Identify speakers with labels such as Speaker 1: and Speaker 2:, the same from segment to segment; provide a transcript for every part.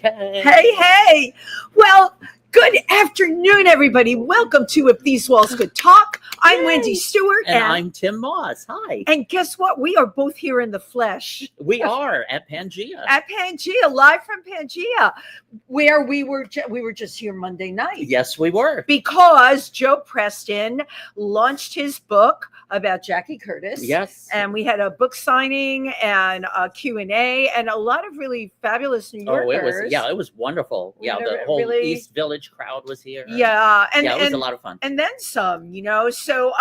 Speaker 1: Okay.
Speaker 2: Hey. Well, good afternoon, everybody. Welcome to If These Walls Could Talk. I'm Wendy Stuart.
Speaker 1: And I'm Tim Moss. Hi.
Speaker 2: And guess what? We are both here in the flesh.
Speaker 1: We are at Pangea.
Speaker 2: At Pangea, live from Pangea, where we were just here Monday night.
Speaker 1: Yes, we were.
Speaker 2: Because Joe Preston launched his book about Jackie Curtis.
Speaker 1: Yes.
Speaker 2: And we had a book signing and a Q&A and a lot of really fabulous New Yorkers.
Speaker 1: It was wonderful. The whole East Village crowd was here.
Speaker 2: Yeah.
Speaker 1: And it was a lot of fun.
Speaker 2: And then some, So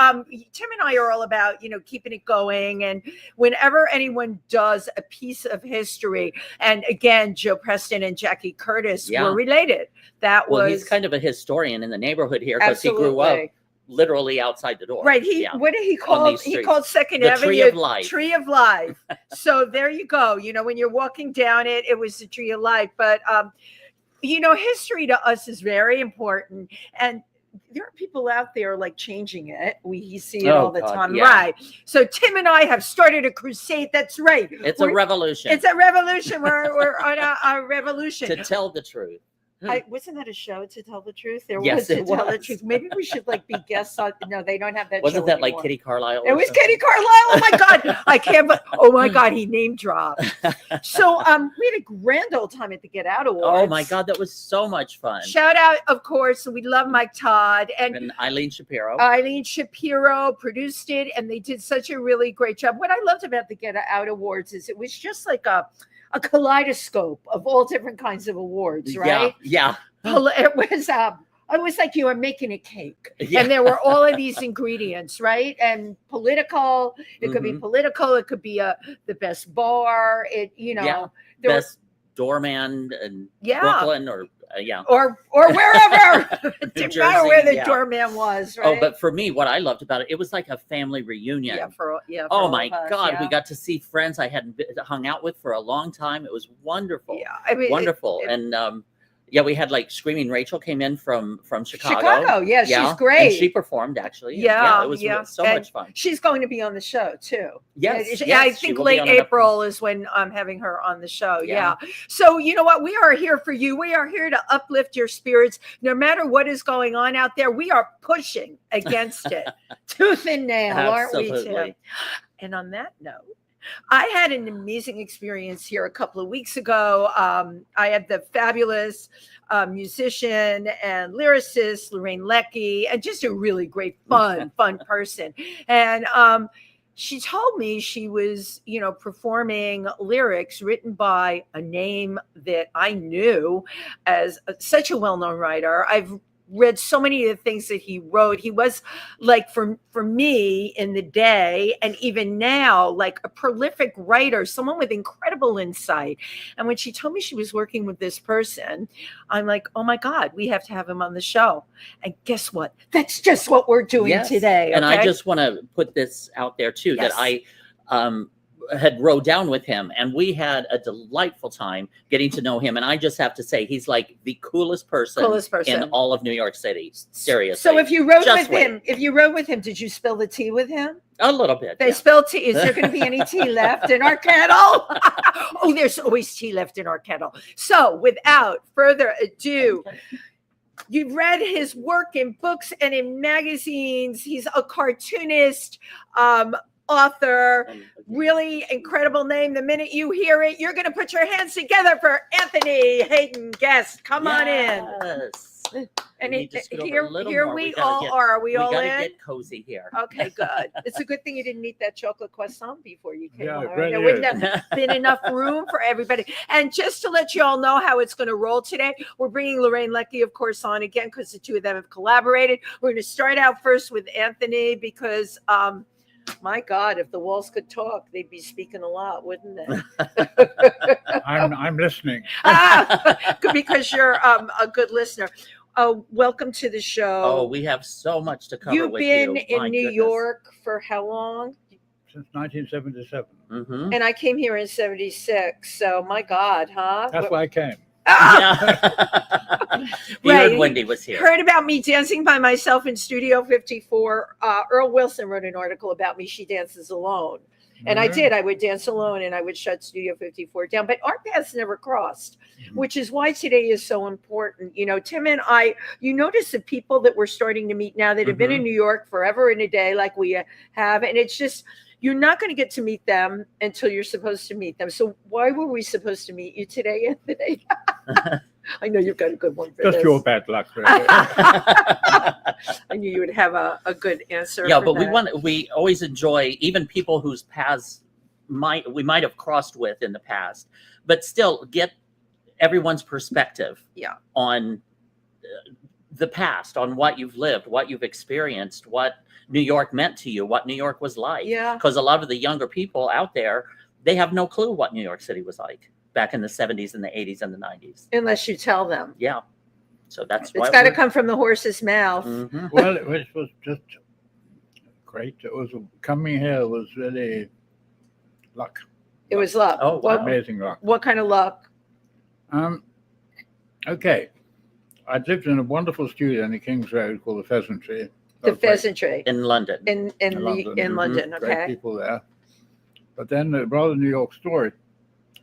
Speaker 2: Tim and I are all about, keeping it going. And whenever anyone does a piece of history, and again, Joe Preston and Jackie Curtis were related.
Speaker 1: He's kind of a historian in the neighborhood here because he grew up literally outside the door.
Speaker 2: Right. What did he call? He called Second Avenue
Speaker 1: Tree of Life.
Speaker 2: Tree of Life. So there you go. When you're walking down it, it was the Tree of Life. But history to us is very important, and there are people out there like changing it. We see it all the time. Yeah. Right. So Tim and I have started a crusade. That's right.
Speaker 1: We're a revolution.
Speaker 2: It's a revolution. We're on a revolution.
Speaker 1: To tell the truth.
Speaker 2: Wasn't that a show, To Tell the Truth?
Speaker 1: Yes, it was.
Speaker 2: Tell the Truth. Maybe we should be guests on. No, they don't have that.
Speaker 1: Wasn't
Speaker 2: show
Speaker 1: that
Speaker 2: anymore.
Speaker 1: like Kitty Carlisle?
Speaker 2: It was Kitty Carlisle. Oh my God, I can't. Oh my God, he name dropped. So we had a grand old time at the Get Out Awards.
Speaker 1: Oh my God, that was so much fun.
Speaker 2: Shout out, of course. We love Mike Todd
Speaker 1: and Eileen Shapiro.
Speaker 2: Eileen Shapiro produced it, and they did such a really great job. What I loved about the Get Out Awards is it was just like a kaleidoscope of all different kinds of awards, right?
Speaker 1: Yeah.
Speaker 2: It was like you were making a cake, and there were all of these ingredients, right? And political, it could be political, it could be the best bar,
Speaker 1: best doorman in Brooklyn or
Speaker 2: wherever. It didn't matter where the doorman was, right?
Speaker 1: Oh, but for me, what I loved about it was like a family reunion. Oh my God, we got to see friends I hadn't hung out with for a long time. It was wonderful. Yeah, wonderful. We had like Screaming Rachel came in from Chicago.
Speaker 2: Yeah, she's great.
Speaker 1: And she performed actually. It was so much fun.
Speaker 2: She's going to be on the show too.
Speaker 1: Yes,
Speaker 2: I think late April is when I'm having her on the show. Yeah. So you know what? We are here for you. We are here to uplift your spirits. No matter what is going on out there, we are pushing against it. Tooth and nail, aren't we, Tim? And on that note, I had an amazing experience here a couple of weeks ago. I had the fabulous musician and lyricist Lorraine Leckie, and just a really great, fun person. And she told me she was, performing lyrics written by a name that I knew as such a well-known writer. I've read so many of the things that he wrote. He was like, for me in the day, and even now, like a prolific writer, someone with incredible insight. And when she told me she was working with this person, I'm like, oh my God, we have to have him on the show. And guess what? That's just what we're doing today.
Speaker 1: And I just want to put this out there too, that I had rode down with him, and we had a delightful time getting to know him. And I just have to say, he's like the coolest person in all of New York City. Seriously.
Speaker 2: So if you rode with him, did you spill the tea with him?
Speaker 1: A little bit.
Speaker 2: They spilled tea. Is there going to be any tea left in our kettle? Oh, there's always tea left in our kettle. So without further ado, you've read his work in books and in magazines. He's a cartoonist, author, really incredible name. The minute you hear it, you're going to put your hands together for Anthony Haden-Guest. Come on in. And here we all are. Are we all in? We got to get
Speaker 1: cozy here.
Speaker 2: Okay, good. It's a good thing you didn't eat that chocolate croissant before you came on.
Speaker 3: Right?
Speaker 2: There wouldn't have been enough room for everybody. And just to let you all know how it's going to roll today, we're bringing Lorraine Leckie, of course, on again because the two of them have collaborated. We're going to start out first with Anthony because my God, if the walls could talk, they'd be speaking a lot, wouldn't they?
Speaker 3: I'm listening.
Speaker 2: Because you're a good listener. Welcome to the show.
Speaker 1: Oh, we have so much to cover with you.
Speaker 2: You've been in New York for how long?
Speaker 3: Since 1977.
Speaker 2: And I came here in 76. So, my God, huh?
Speaker 3: That's why I came.
Speaker 1: Yeah. He heard Wendy was here.
Speaker 2: Heard about me dancing by myself in Studio 54. Earl Wilson wrote an article about me. She dances alone. And I did. I would dance alone and I would shut Studio 54 down. But our paths never crossed, which is why today is so important. You know, Tim and I, you notice the people that we're starting to meet now that have been in New York forever and a day like we have. And it's just, you're not going to get to meet them until you're supposed to meet them. So why were we supposed to meet you today, Anthony? I know you've got a good one for
Speaker 3: Just
Speaker 2: this.
Speaker 3: your bad luck. Really.
Speaker 2: I knew you would have a good answer.
Speaker 1: Yeah,
Speaker 2: for
Speaker 1: but
Speaker 2: that.
Speaker 1: we always enjoy even people whose paths we might have crossed with in the past, but still get everyone's perspective on the past, on what you've lived, what you've experienced, what New York meant to you, what New York was like.
Speaker 2: Yeah.
Speaker 1: Because a lot of the younger people out there, they have no clue what New York City was like back in the 70s and the 80s and the 90s.
Speaker 2: Unless you tell them.
Speaker 1: Yeah. So that's
Speaker 2: It's got to come from the horse's mouth.
Speaker 3: Well, it was just great. It was coming here was really luck.
Speaker 2: It was luck.
Speaker 1: Oh, wow.
Speaker 3: Amazing luck.
Speaker 2: What kind of luck?
Speaker 3: Okay. I'd lived in a wonderful studio in the King's Road called the Pheasantry.
Speaker 2: The Pheasantry.
Speaker 1: In London.
Speaker 2: In London. Okay.
Speaker 3: Great people there. But then, rather New York story,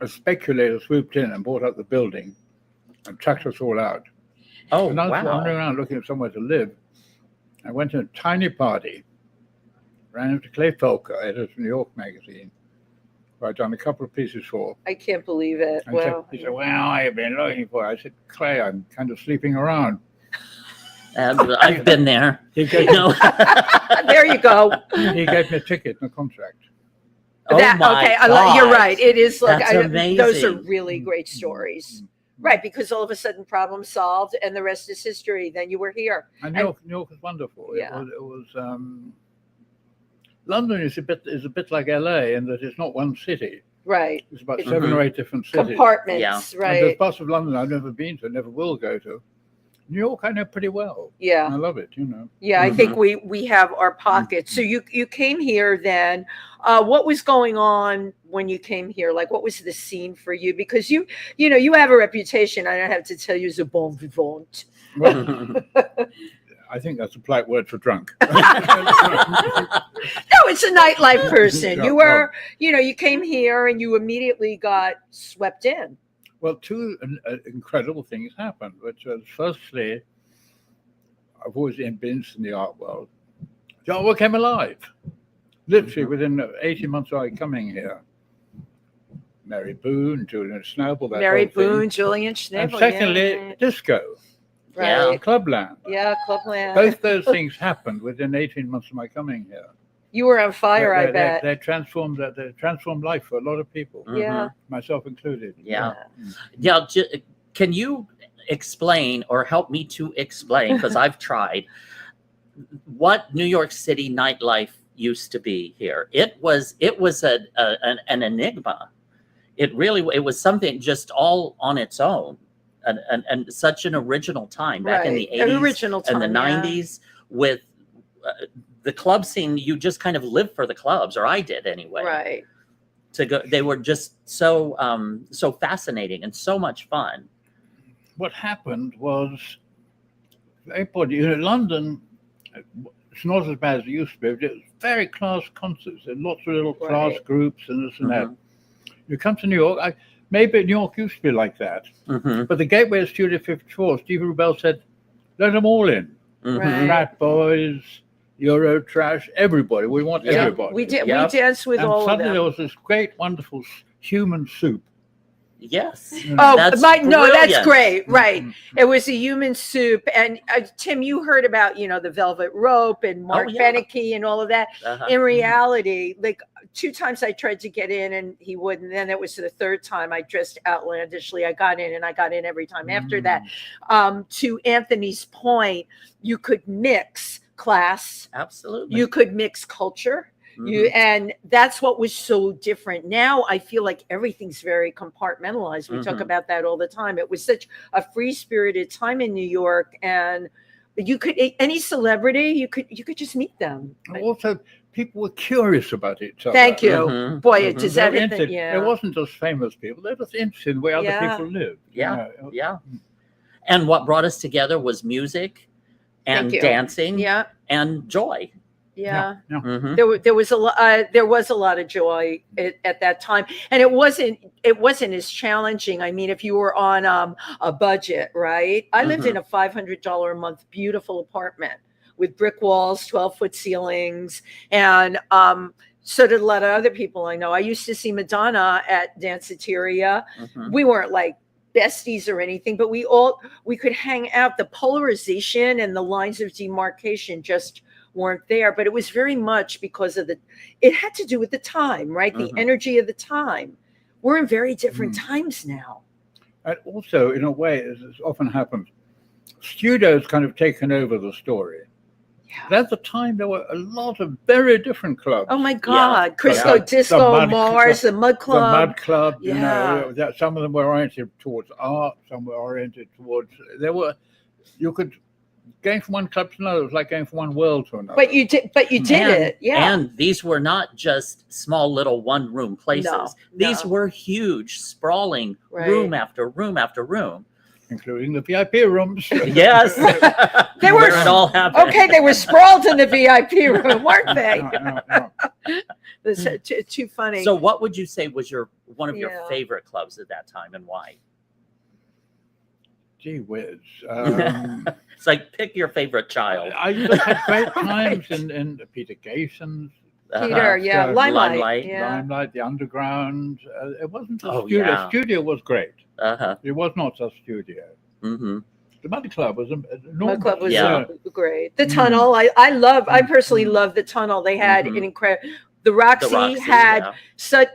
Speaker 3: a speculator swooped in and bought up the building and chucked us all out.
Speaker 1: Oh,
Speaker 3: and I was
Speaker 1: wow.
Speaker 3: wandering around looking for somewhere to live. I went to a tiny party, ran into Clay Felker, editor of New York magazine, who I'd done a couple of pieces for.
Speaker 2: I can't believe it.
Speaker 3: And
Speaker 2: Wow.
Speaker 3: he said, "Well, I've been looking for it." I said, "Clay, I'm kind of sleeping around."
Speaker 1: I've been there.
Speaker 3: He gave,
Speaker 2: There you go.
Speaker 3: he gave me a ticket and a contract.
Speaker 1: Oh my God.
Speaker 2: You're right. It is like
Speaker 1: That's amazing.
Speaker 2: those are really great stories. Right, because all of a sudden problem solved and the rest is history. Then you were here.
Speaker 3: And New York was wonderful.
Speaker 2: Yeah.
Speaker 3: It was London is a bit like LA in that it's not one city.
Speaker 2: Right.
Speaker 3: It's about 7 or 8 different cities.
Speaker 2: Compartments,
Speaker 1: Yeah.
Speaker 3: And
Speaker 2: right.
Speaker 3: there's parts of London I've never been to, never will go to. New York I know pretty well.
Speaker 2: Yeah.
Speaker 3: I love it, you know.
Speaker 2: Yeah, I think we have our pockets. So you came here then. What was going on when you came here? Like, what was the scene for you? Because you have a reputation. I don't have to tell you, as a bon vivant.
Speaker 3: Well, I think that's a polite word for drunk.
Speaker 2: No, it's a nightlife person.
Speaker 3: Yeah,
Speaker 2: You were, you came here and you immediately got swept in.
Speaker 3: Well, two incredible things happened, which was firstly, I've always been interested in the art world. The art world came alive. Literally within 18 months of I coming here. Mary Boone, Julian Schnabel, that
Speaker 2: Mary
Speaker 3: whole thing.
Speaker 2: Boone, Julian Schnabel.
Speaker 3: And secondly, disco,
Speaker 2: right.
Speaker 3: Clubland.
Speaker 2: Yeah, Clubland.
Speaker 3: Both those things happened within 18 months of my coming here.
Speaker 2: You were on fire, I bet.
Speaker 3: They transformed life for a lot of people,
Speaker 2: Yeah.
Speaker 3: myself included.
Speaker 1: Yeah. Can you explain or help me to explain, because I've tried, what New York City nightlife used to be here? It was an enigma. It was something just all on its own, and such an original time back in the 80s and the 90s with the club scene. You just kind of lived for the clubs, or I did anyway.
Speaker 2: Right.
Speaker 1: To go, they were just so fascinating and so much fun.
Speaker 3: What happened was, London, it's not as bad as it used to be. But it was very class concerts. There were lots of little class groups and this and that. You come to New York, maybe New York used to be like that. But the gateway of Studio 54, Steve Rubell said, let them all in.
Speaker 2: Right.
Speaker 3: Frat Boys, Euro Trash, everybody. We want everybody.
Speaker 2: We did. We danced with all of them.
Speaker 3: And suddenly there was this great, wonderful human soup.
Speaker 1: Yes.
Speaker 2: That's great. Right. It was a human soup. And Tim, you heard about, the Velvet Rope and Mark Beneke and all of that. In reality, like 2 times I tried to get in and he wouldn't. Then it was the 3rd time I dressed outlandishly. I got in and I got in every time after that. To Anthony's point, you could mix class.
Speaker 1: Absolutely.
Speaker 2: You could mix culture. And that's what was so different. Now I feel like everything's very compartmentalized. We talk about that all the time. It was such a free-spirited time in New York, and you could any celebrity, you could just meet them.
Speaker 3: Also, people were curious about each other.
Speaker 2: Thank you. Boy, it does everything.
Speaker 3: Yeah. It wasn't just famous people. They were interested in the way other people lived.
Speaker 1: Yeah. Yeah. And what brought us together was music and dancing and joy.
Speaker 2: Yeah. There was a lot of joy at that time, and it wasn't as challenging. I mean, if you were on a budget, right? I lived in a $500 a month beautiful apartment with brick walls, 12-foot ceilings, and so did a lot of other people I know. I used to see Madonna at Danceteria. We weren't like besties or anything, but we could hang out. The polarization and the lines of demarcation just weren't there, but it was very much because of it had to do with the time, right? The energy of the time. We're in very different times now.
Speaker 3: And also, in a way, as often happens, studios kind of taken over the story. Yeah. At the time, there were a lot of very different clubs.
Speaker 2: Oh my God. Crisco Disco, Mars, the Mud Club.
Speaker 3: The Mud Club, you know, some of them were oriented towards art, some were oriented towards, you could, going from one club to another, it was like going from one world to another.
Speaker 2: But you did it, yeah.
Speaker 1: And these were not just small little one-room places. These were huge, sprawling room after room after room.
Speaker 3: Including the VIP rooms.
Speaker 1: Yes.
Speaker 2: They were,
Speaker 1: where it all happened.
Speaker 2: Okay, they were sprawled in the VIP room, weren't they?
Speaker 3: No.
Speaker 2: That's too funny.
Speaker 1: So what would you say was one of your favorite clubs at that time, and why?
Speaker 3: Gee whiz.
Speaker 1: It's like, pick your favorite child.
Speaker 3: I had great times in Peter Gayson's.
Speaker 2: Peter, Limelight.
Speaker 3: Limelight, the Underground. It wasn't a studio. The studio was great. It was not a studio. The Mud Club was
Speaker 2: great. The Tunnel, I personally love the Tunnel. They had an incredible. The Roxy had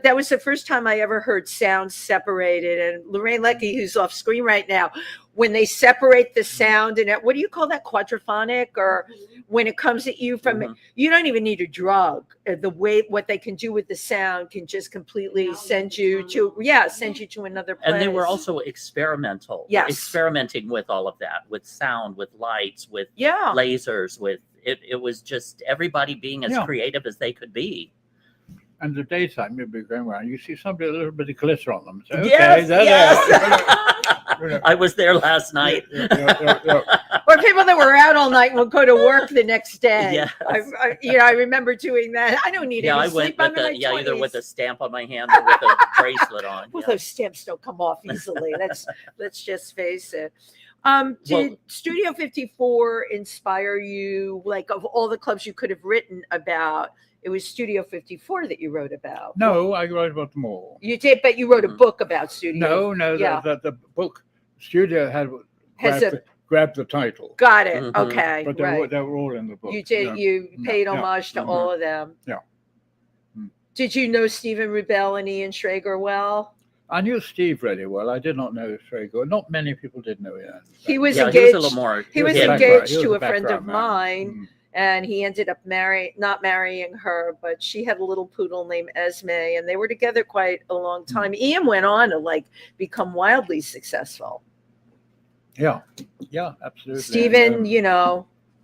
Speaker 2: that was the first time I ever heard sound separated. And Lorraine Leckie, who's off screen right now, when they separate the sound and what do you call that, quadraphonic, or when it comes at you from you don't even need a drug. The way what they can do with the sound can just completely send you to another place.
Speaker 1: And they were also experimenting with all of that, with sound, with lights, with lasers, with it was just everybody being as creative as they could be.
Speaker 3: And the daytime, you'd be going around, you see somebody with a little bit of glitter on them. So,
Speaker 1: I was there last night.
Speaker 2: Or people that were out all night and would go to work the next day. Yes. I remember doing that. I don't need any sleep. I'm in my 20s.
Speaker 1: Either with a stamp on my hand or with a bracelet on.
Speaker 2: Well, those stamps don't come off easily. Let's just face it. Did Studio 54 inspire you? Like, of all the clubs you could have written about, it was Studio 54 that you wrote about.
Speaker 3: No, I wrote about them all.
Speaker 2: You did, but you wrote a book about Studio.
Speaker 3: No, the book Studio grabbed the title.
Speaker 2: Got it. Okay,
Speaker 3: but they were all in the book.
Speaker 2: You did. You paid homage to all of them.
Speaker 3: Yeah.
Speaker 2: Did you know Stephen Rubell and Ian Schrager well?
Speaker 3: I knew Steve really well. I did not know Schrager. Not many people did know Ian.
Speaker 2: He was engaged.
Speaker 1: He was
Speaker 2: engaged to a friend of mine. And he ended up not marrying her, but she had a little poodle named Esme, and they were together quite a long time. Ian went on to become wildly successful.
Speaker 3: Yeah, absolutely.
Speaker 2: Stephen,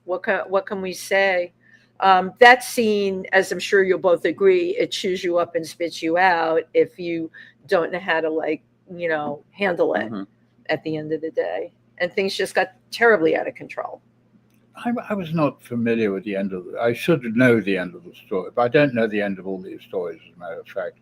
Speaker 2: what can we say? That scene, as I'm sure you'll both agree, it chews you up and spits you out if you don't know how to handle it at the end of the day. And things just got terribly out of control.
Speaker 3: I was not familiar with the end of I should know the end of the story, but I don't know the end of all these stories, as a matter of fact.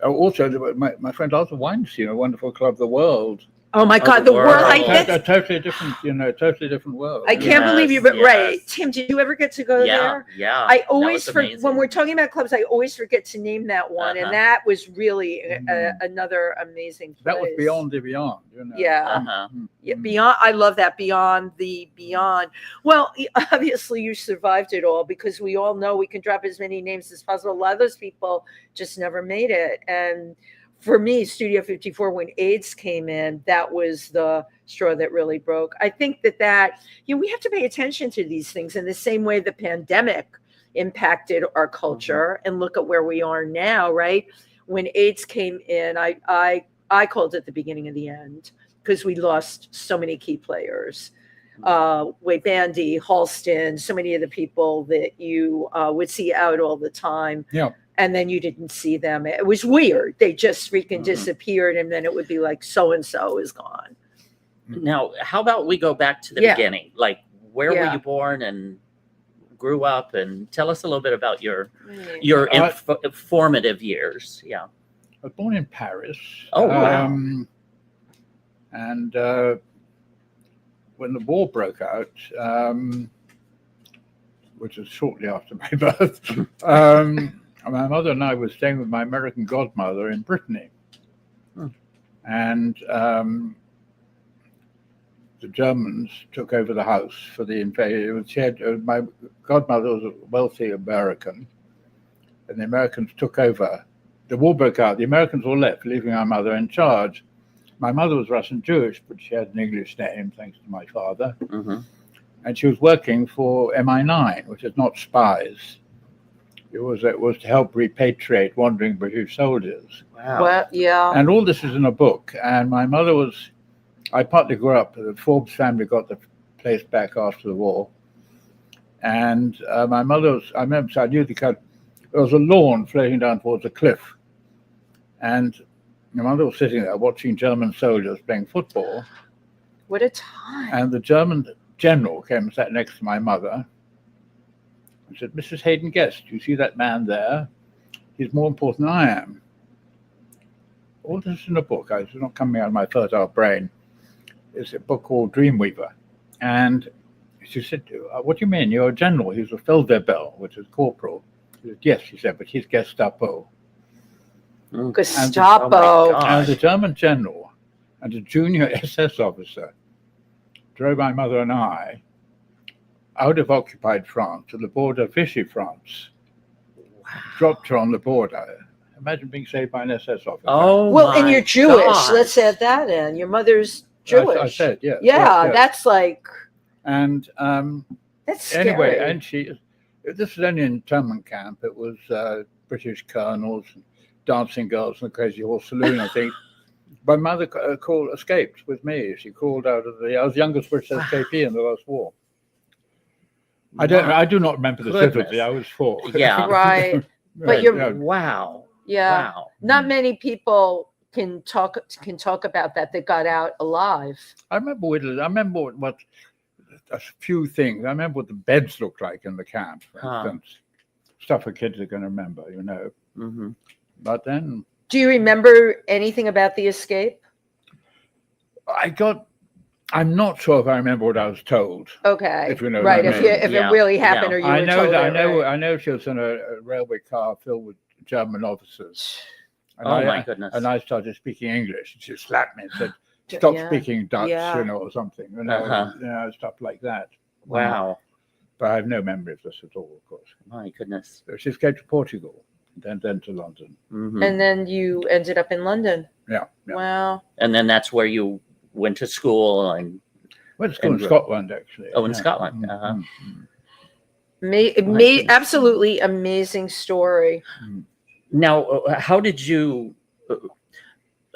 Speaker 3: Also, my friend Arthur Weinstein, a wonderful club, The World.
Speaker 2: Oh my God, The World!
Speaker 3: A totally different world.
Speaker 2: I can't believe you, but right, Tim, did you ever get to go there?
Speaker 1: Yeah.
Speaker 2: I always when we're talking about clubs, I always forget to name that one, and that was really another amazing place.
Speaker 3: That was Beyond the Beyond.
Speaker 2: Yeah, Beyond. I love that, Beyond the Beyond. Well, obviously you survived it all, because we all know we can drop as many names as possible. A lot of those people just never made it, and for me, Studio 54, when AIDS came in, that was the straw that really broke. I think that we have to pay attention to these things in the same way the pandemic impacted our culture. And look at where we are now, right? When AIDS came in, I called it the beginning of the end, because we lost so many key players. Way Bandy, Halston, so many of the people that you would see out all the time.
Speaker 3: Yeah.
Speaker 2: And then you didn't see them. It was weird. They just freaking disappeared, and then it would be like so and so is gone.
Speaker 1: Now, how about we go back to the beginning? Like, where were you born and grew up? And tell us a little bit about your formative years. Yeah.
Speaker 3: I was born in Paris.
Speaker 1: Oh, wow.
Speaker 3: And when the war broke out, which was shortly after my birth, my mother and I were staying with my American godmother in Brittany. And the Germans took over the house for the invasion. My godmother was a wealthy American, and the Americans took over. The war broke out. The Americans all left, leaving our mother in charge. My mother was Russian Jewish, but she had an English name, thanks to my father. And she was working for MI9, which is not spies. It was to help repatriate wandering British soldiers.
Speaker 1: Wow.
Speaker 2: Well, yeah.
Speaker 3: And all this is in a book. And my mother I partly grew up, the Forbes family got the place back after the war. And my mother I knew there was a lawn floating down towards a cliff. And my mother was sitting there watching German soldiers playing football.
Speaker 2: What a time.
Speaker 3: And the German general came and sat next to my mother and said, "Mrs. Haden-Guest, you see that man there? He's more important than I am." All this is in a book. It's not coming out of my fertile brain. It's a book called Dreamweaver. And she said, "What do you mean? You're a general." He's a Feldwebel, which is corporal. He said, "Yes," she said, "but he's Gestapo."
Speaker 2: Gestapo.
Speaker 3: And the German general and a junior SS officer drove my mother and I out of occupied France to the border of Vichy, France. Wow. Dropped her on the border. Imagine being saved by an SS officer.
Speaker 1: Oh,
Speaker 2: well, and you're Jewish. God. Let's add that in. Your mother's Jewish.
Speaker 3: I said, yes.
Speaker 2: Yeah,
Speaker 3: yes.
Speaker 2: That's like.
Speaker 3: And
Speaker 2: that's scary.
Speaker 3: Anyway, and this was only in internment camp. It was British colonels, and dancing girls in the Crazy Horse Saloon, I think. My mother escaped with me. She crawled out of I was the youngest British escapee in the last war. I do not remember the specifically. I was 4.
Speaker 1: Yeah.
Speaker 2: Right. But you're
Speaker 1: wow.
Speaker 2: Yeah.
Speaker 1: Wow.
Speaker 2: Not many people can talk about that got out alive.
Speaker 3: I remember what a few things. I remember what the beds looked like in the camp, for instance. Stuff a kids are going to remember, you know.
Speaker 1: Mm-hmm.
Speaker 3: But then,
Speaker 2: do you remember anything about the escape?
Speaker 3: I'm not sure if I remember what I was told.
Speaker 2: Okay.
Speaker 3: If you know
Speaker 2: right.
Speaker 3: What I mean.
Speaker 2: If it really happened, or you were told
Speaker 3: I know she was in a railway car filled with German officers. And
Speaker 1: my goodness.
Speaker 3: And I started speaking English. And she slapped me and said, "Stop speaking Dutch," or something. Stuff like that.
Speaker 1: Wow.
Speaker 3: But I have no memory of this at all, of course.
Speaker 1: My goodness.
Speaker 3: So she escaped to Portugal, then to London.
Speaker 1: Mm-hmm.
Speaker 2: And then you ended up in London.
Speaker 3: Yeah.
Speaker 2: Wow.
Speaker 1: And then that's where you went to school and
Speaker 3: went to school in Scotland, actually.
Speaker 1: Oh, in Scotland.
Speaker 2: Absolutely amazing story.
Speaker 1: Now, how did you?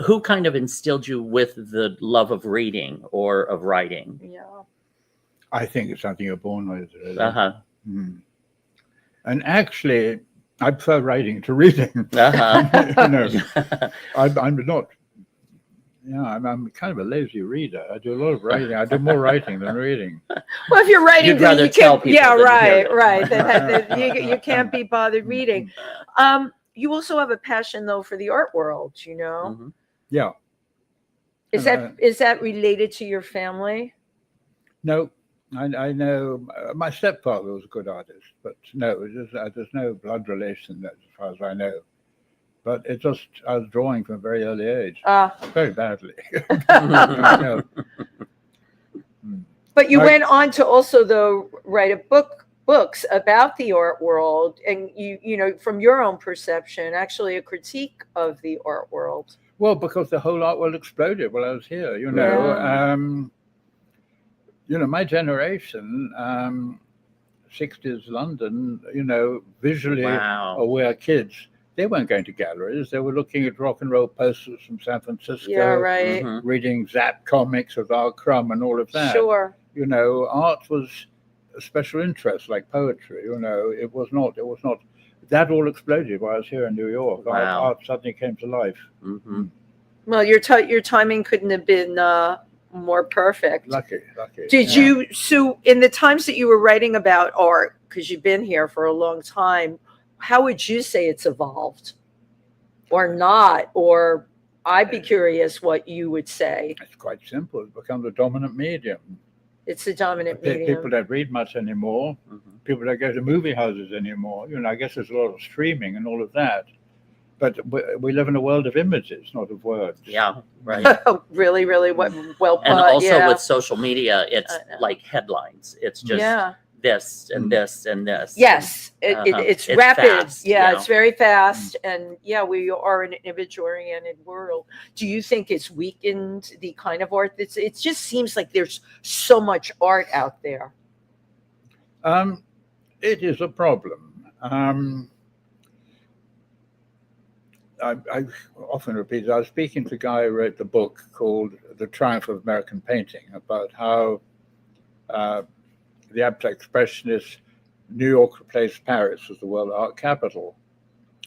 Speaker 1: Who kind of instilled you with the love of reading or of writing?
Speaker 2: Yeah.
Speaker 3: I think it's something you're born with. Really. And actually, I prefer writing to reading. I'm not. I'm kind of a lazy reader. I do a lot of writing. I do more writing than reading.
Speaker 2: Well, if you're writing,
Speaker 1: you'd rather tell people.
Speaker 2: Yeah, right. You can't be bothered reading. You also have a passion, though, for the art world. You know.
Speaker 1: Mm-hmm.
Speaker 3: Yeah.
Speaker 2: Is that related to your family?
Speaker 3: No, I know my stepfather was a good artist, but no, there's no blood relation as far as I know. But I was drawing from a very early age, very badly.
Speaker 2: But you went on to also, though, write books about the art world, and you know, from your own perception, actually a critique of the art world.
Speaker 3: Well, because the whole art world exploded while I was here, you know. Yeah. My generation, 60s London, you know, visually aware kids, they weren't going to galleries. They were looking at rock and roll posters from San Francisco,
Speaker 2: yeah, right.
Speaker 3: Reading Zap comics of Al Crumb and all of that.
Speaker 2: Sure.
Speaker 3: art was a special interest, like poetry. It was not. That all exploded while I was here in New York.
Speaker 1: Wow.
Speaker 3: Art suddenly came to life.
Speaker 1: Mm-hmm.
Speaker 2: Well, your timing couldn't have been more perfect.
Speaker 3: Lucky.
Speaker 2: Did you? So, in the times that you were writing about art, because you've been here for a long time, how would you say it's evolved, or not? Or I'd be curious what you would say.
Speaker 3: It's quite simple. It's become the dominant medium.
Speaker 2: It's the dominant medium.
Speaker 3: People don't read much anymore.
Speaker 1: Mm-hmm.
Speaker 3: People don't go to movie houses anymore. I guess there's a lot of streaming and all of that. But we live in a world of images, not of words.
Speaker 1: Yeah, right.
Speaker 2: Really well put.
Speaker 1: And also with social media, it's like headlines. It's just this and this and this.
Speaker 2: Yes, it's rapid.
Speaker 1: Fast,
Speaker 2: it's very fast. And we are in an image-oriented world. Do you think it's weakened the kind of art it just seems like there's so much art out there?
Speaker 3: It is a problem. I often repeat, I was speaking to a guy who wrote the book called The Triumph of American Painting, about how the abstract expressionists, New York replaced Paris as the world art capital.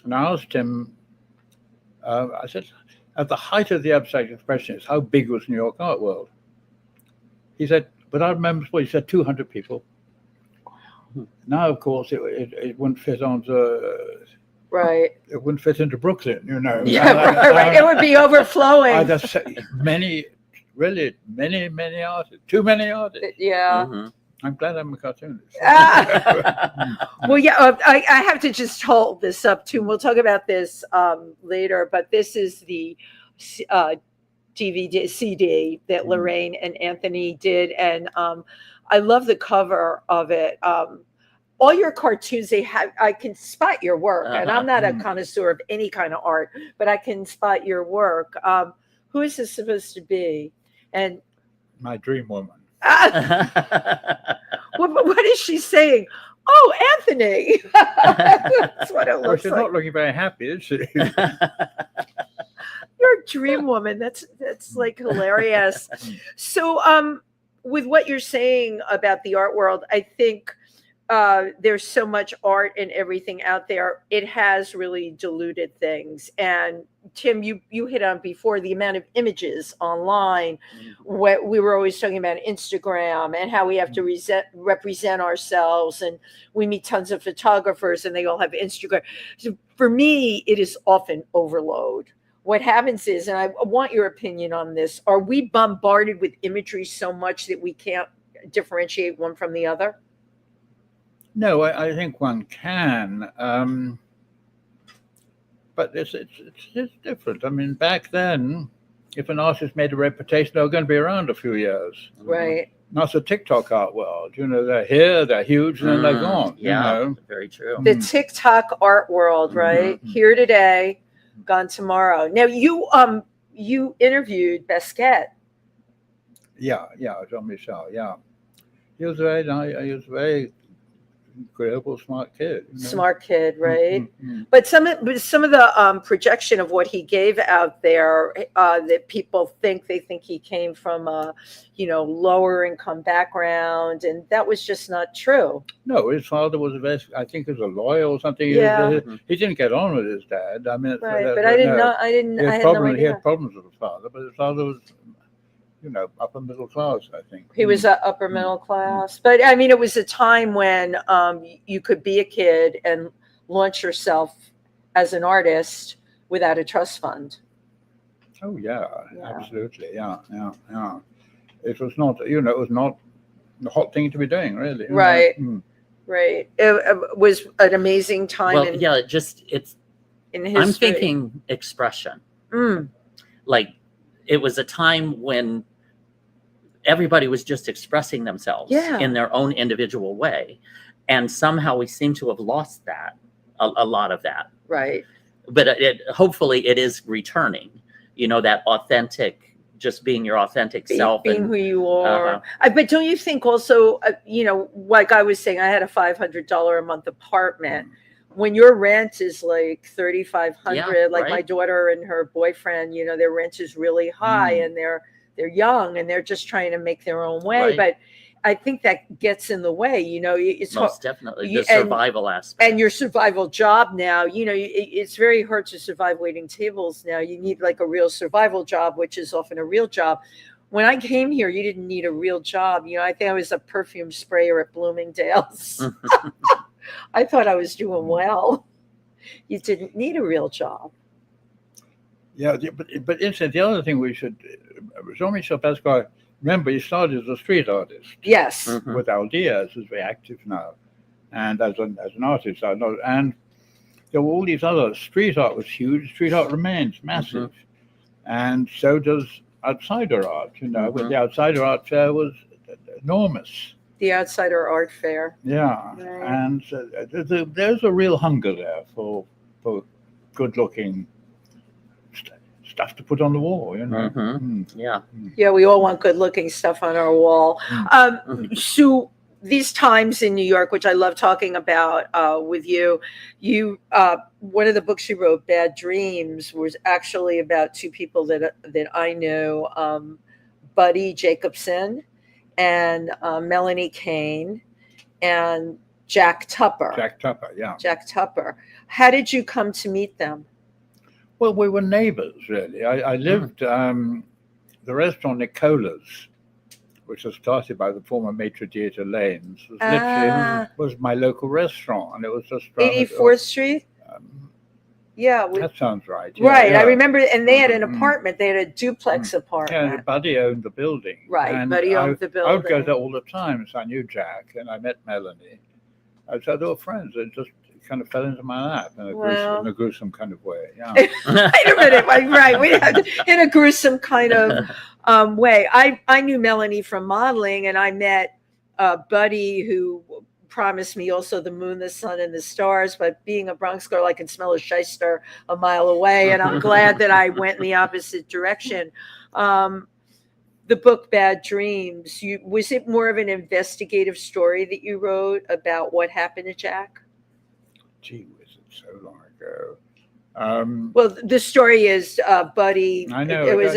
Speaker 3: And I asked him, I said, at the height of the abstract expressionists, how big was New York art world? He said, without remembering, he said 200 people. Now, of course, it wouldn't fit onto...
Speaker 2: Right.
Speaker 3: It wouldn't fit into Brooklyn,
Speaker 2: Yeah, right. It would be overflowing.
Speaker 3: I just say many artists, too many artists.
Speaker 2: Yeah.
Speaker 1: Mm-hmm.
Speaker 3: I'm glad I'm a cartoonist.
Speaker 2: Well, I have to just hold this up too. We'll talk about this later, but this is the DVD CD that Lorraine and Anthony did, and I love the cover of it. All your cartoons, I can spot your work, and I'm not a connoisseur of any kind of art, but I can spot your work. Who is this supposed to be? And
Speaker 3: my dream woman.
Speaker 2: What is she saying? Oh, Anthony. That's what it looks
Speaker 3: she's
Speaker 2: like.
Speaker 3: not looking very happy, is she?
Speaker 2: You're a dream woman. That's like hilarious. So, with what you're saying about the art world, I think there's so much art and everything out there. It has really diluted things. And Tim, you hit on before the amount of images online. What we were always talking about Instagram and how we have to represent ourselves. And we meet tons of photographers and they all have Instagram. So for me, it is often overload. What happens is, and I want your opinion on this, are we bombarded with imagery so much that we can't differentiate one from the other?
Speaker 3: No, I think one can, but it's different. I mean, back then, if an artist made a reputation, they were going to be around a few years.
Speaker 2: Right.
Speaker 3: Now it's a TikTok art world. They're here, they're huge, and then they're gone.
Speaker 1: Yeah, very true.
Speaker 2: The TikTok art world, right? Here today, gone tomorrow. Now you interviewed Basquiat.
Speaker 3: Yeah, Jean-Michel. Yeah, he was very nice. He was very incredible, smart kid.
Speaker 2: Smart kid, right? But some of the projection of what he gave out there, that people think he came from a lower income background, and that was just not true.
Speaker 3: No, his father was I think he was a lawyer or something.
Speaker 2: Yeah.
Speaker 3: He didn't get on with his dad. I mean,
Speaker 2: right. But I didn't know. I had no idea.
Speaker 3: He had problems with his father, but his father was, upper middle class, I think.
Speaker 2: He was upper middle class. But I mean, it was a time when you could be a kid and launch yourself as an artist without a trust fund.
Speaker 3: Oh, yeah. Absolutely. Yeah. It was not, it was not the hot thing to be doing, really.
Speaker 2: Right. Right. It was an amazing time.
Speaker 1: Well, it's in history. I'm thinking expression. Like, it was a time when everybody was just expressing themselves in their own individual way. And somehow we seem to have lost that, a lot of that.
Speaker 2: Right.
Speaker 1: But hopefully it is returning, that authentic, just being your authentic self.
Speaker 2: Being who you are. But don't you think also, like I was saying, I had a $500 a month apartment. When your rent is like $3,500, my daughter and her boyfriend, their rent is really high, and they're young and they're just trying to make their own way. Right. But I think that gets in the way, it's
Speaker 1: most definitely the survival aspect
Speaker 2: and your survival job now, it's very hard to survive waiting tables now. You need like a real survival job, which is often a real job. When I came here, you didn't need a real job. I think I was a perfume sprayer at Bloomingdale's. I thought I was doing well. You didn't need a real job.
Speaker 3: Yeah, but incidentally, the other thing we should, Jean-Michel Pascal, remember, he started as a street artist.
Speaker 2: Yes.
Speaker 3: With Aldias, who's very active now, and as an artist, I know. And there were all these other, street art was huge. Street art remains massive, and so does outsider art. But the outsider art fair was enormous.
Speaker 2: The outsider art fair.
Speaker 3: Yeah, right. And there's a real hunger there for good-looking stuff to put on the wall,
Speaker 2: Yeah, we all want good-looking stuff on our wall. So these times in New York, which I love talking about with you, one of the books you wrote, Bad Dreams, was actually about two people that I know, Buddy Jacobson and Melanie Kane and Jack Tupper.
Speaker 3: Jack Tupper, yeah.
Speaker 2: Jack Tupper. How did you come to meet them?
Speaker 3: Well, we were neighbors, really. I lived, the restaurant Nicola's, which was started by the former maitre d' Lane's, was my local restaurant, and it was just
Speaker 2: 84th Street.
Speaker 3: That sounds right. Yeah,
Speaker 2: right, I remember, and they had an apartment. They had a duplex apartment.
Speaker 3: Yeah, Buddy owned the building.
Speaker 2: Right,
Speaker 3: and
Speaker 2: Buddy owned the building.
Speaker 3: I would go there all the time, so I knew Jack, and I met Melanie. So they were friends. It just kind of fell into my lap in a gruesome kind of way. Yeah.
Speaker 2: Wait a minute, right? In a gruesome kind of way. I knew Melanie from modeling, and I met Buddy, who promised me also the moon, the sun, and the stars. But being a Bronx girl, I can smell a shyster a mile away, and I'm glad that I went in the opposite direction. The book Bad Dreams, was it more of an investigative story that you wrote about what happened to Jack?
Speaker 3: Gee whiz, it's so long ago.
Speaker 2: Well, the story is Buddy.
Speaker 3: I know.
Speaker 2: It was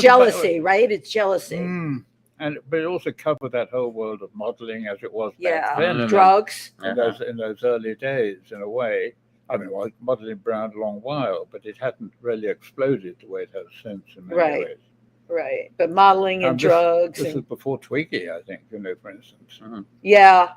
Speaker 2: jealousy, right? It's jealousy.
Speaker 3: But it also covered that whole world of modeling as it was back then.
Speaker 2: Drugs.
Speaker 3: In those early days, in a way. I mean, well, modeling around a long while, but it hadn't really exploded the way it has since in many ways.
Speaker 2: Right, but modeling and drugs.
Speaker 3: This was before Twiggy, I think, for instance.
Speaker 2: Yeah.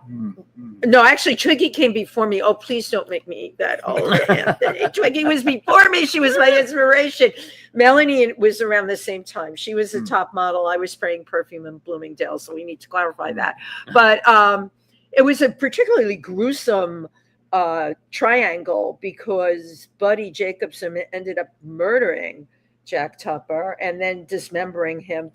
Speaker 2: No, actually, Twiggy came before me. Oh, please don't make me that old, Anthony. Twiggy was before me. She was my inspiration. Melanie was around the same time. She was the top model. I was spraying perfume in Bloomingdale, so we need to clarify that. But it was a particularly gruesome triangle because Buddy Jacobson ended up murdering Jack Tupper and then dismembering him.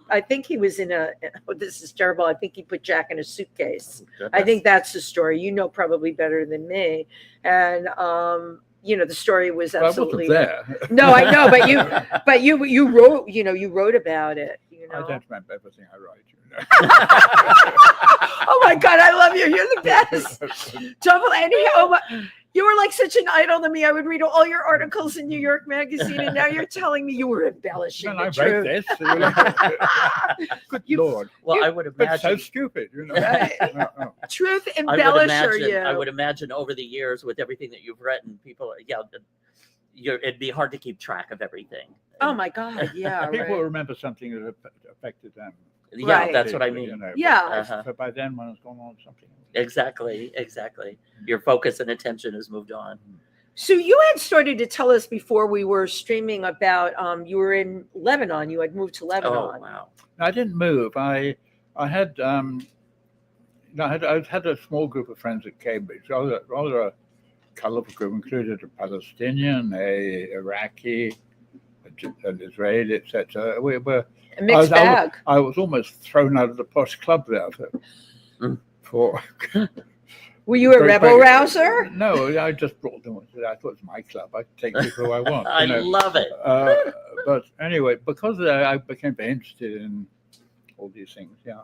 Speaker 2: I think he was this is terrible. I think he put Jack in a suitcase. I think that's the story. You know probably better than me. And the story was absolutely
Speaker 3: there.
Speaker 2: No, I know, but you wrote, you wrote about it.
Speaker 3: I don't remember everything I write.
Speaker 2: Oh my God, I love you. You're the best. You were like such an idol to me. I would read all your articles in New York Magazine, and now you're telling me you were embellishing the truth.
Speaker 3: Good Lord.
Speaker 1: Well, I would imagine.
Speaker 3: So stupid,
Speaker 2: Right. Truth embellisher,
Speaker 1: I would imagine over the years with everything that you've written, people, it'd be hard to keep track of everything.
Speaker 2: Oh my God, yeah.
Speaker 3: People remember something that affected them.
Speaker 1: Yeah, that's what I mean.
Speaker 3: But by then, one has gone on to something else.
Speaker 1: Exactly. Your focus and attention has moved on.
Speaker 2: So you had started to tell us before we were streaming about you were in Lebanon. You had moved to Lebanon.
Speaker 1: Oh wow!
Speaker 3: I didn't move. I had a small group of friends at Cambridge. Rather a colorful group, included a Palestinian, a Iraqi, an Israeli, etc. We were
Speaker 2: a mixed bag.
Speaker 3: I was almost thrown out of the posh club there for
Speaker 2: Were you a rebel rouser?
Speaker 3: No, I just brought them. I thought it was my club. I take people who I want.
Speaker 1: I love it.
Speaker 3: But anyway, because of that, I became very interested in all these things. Yeah.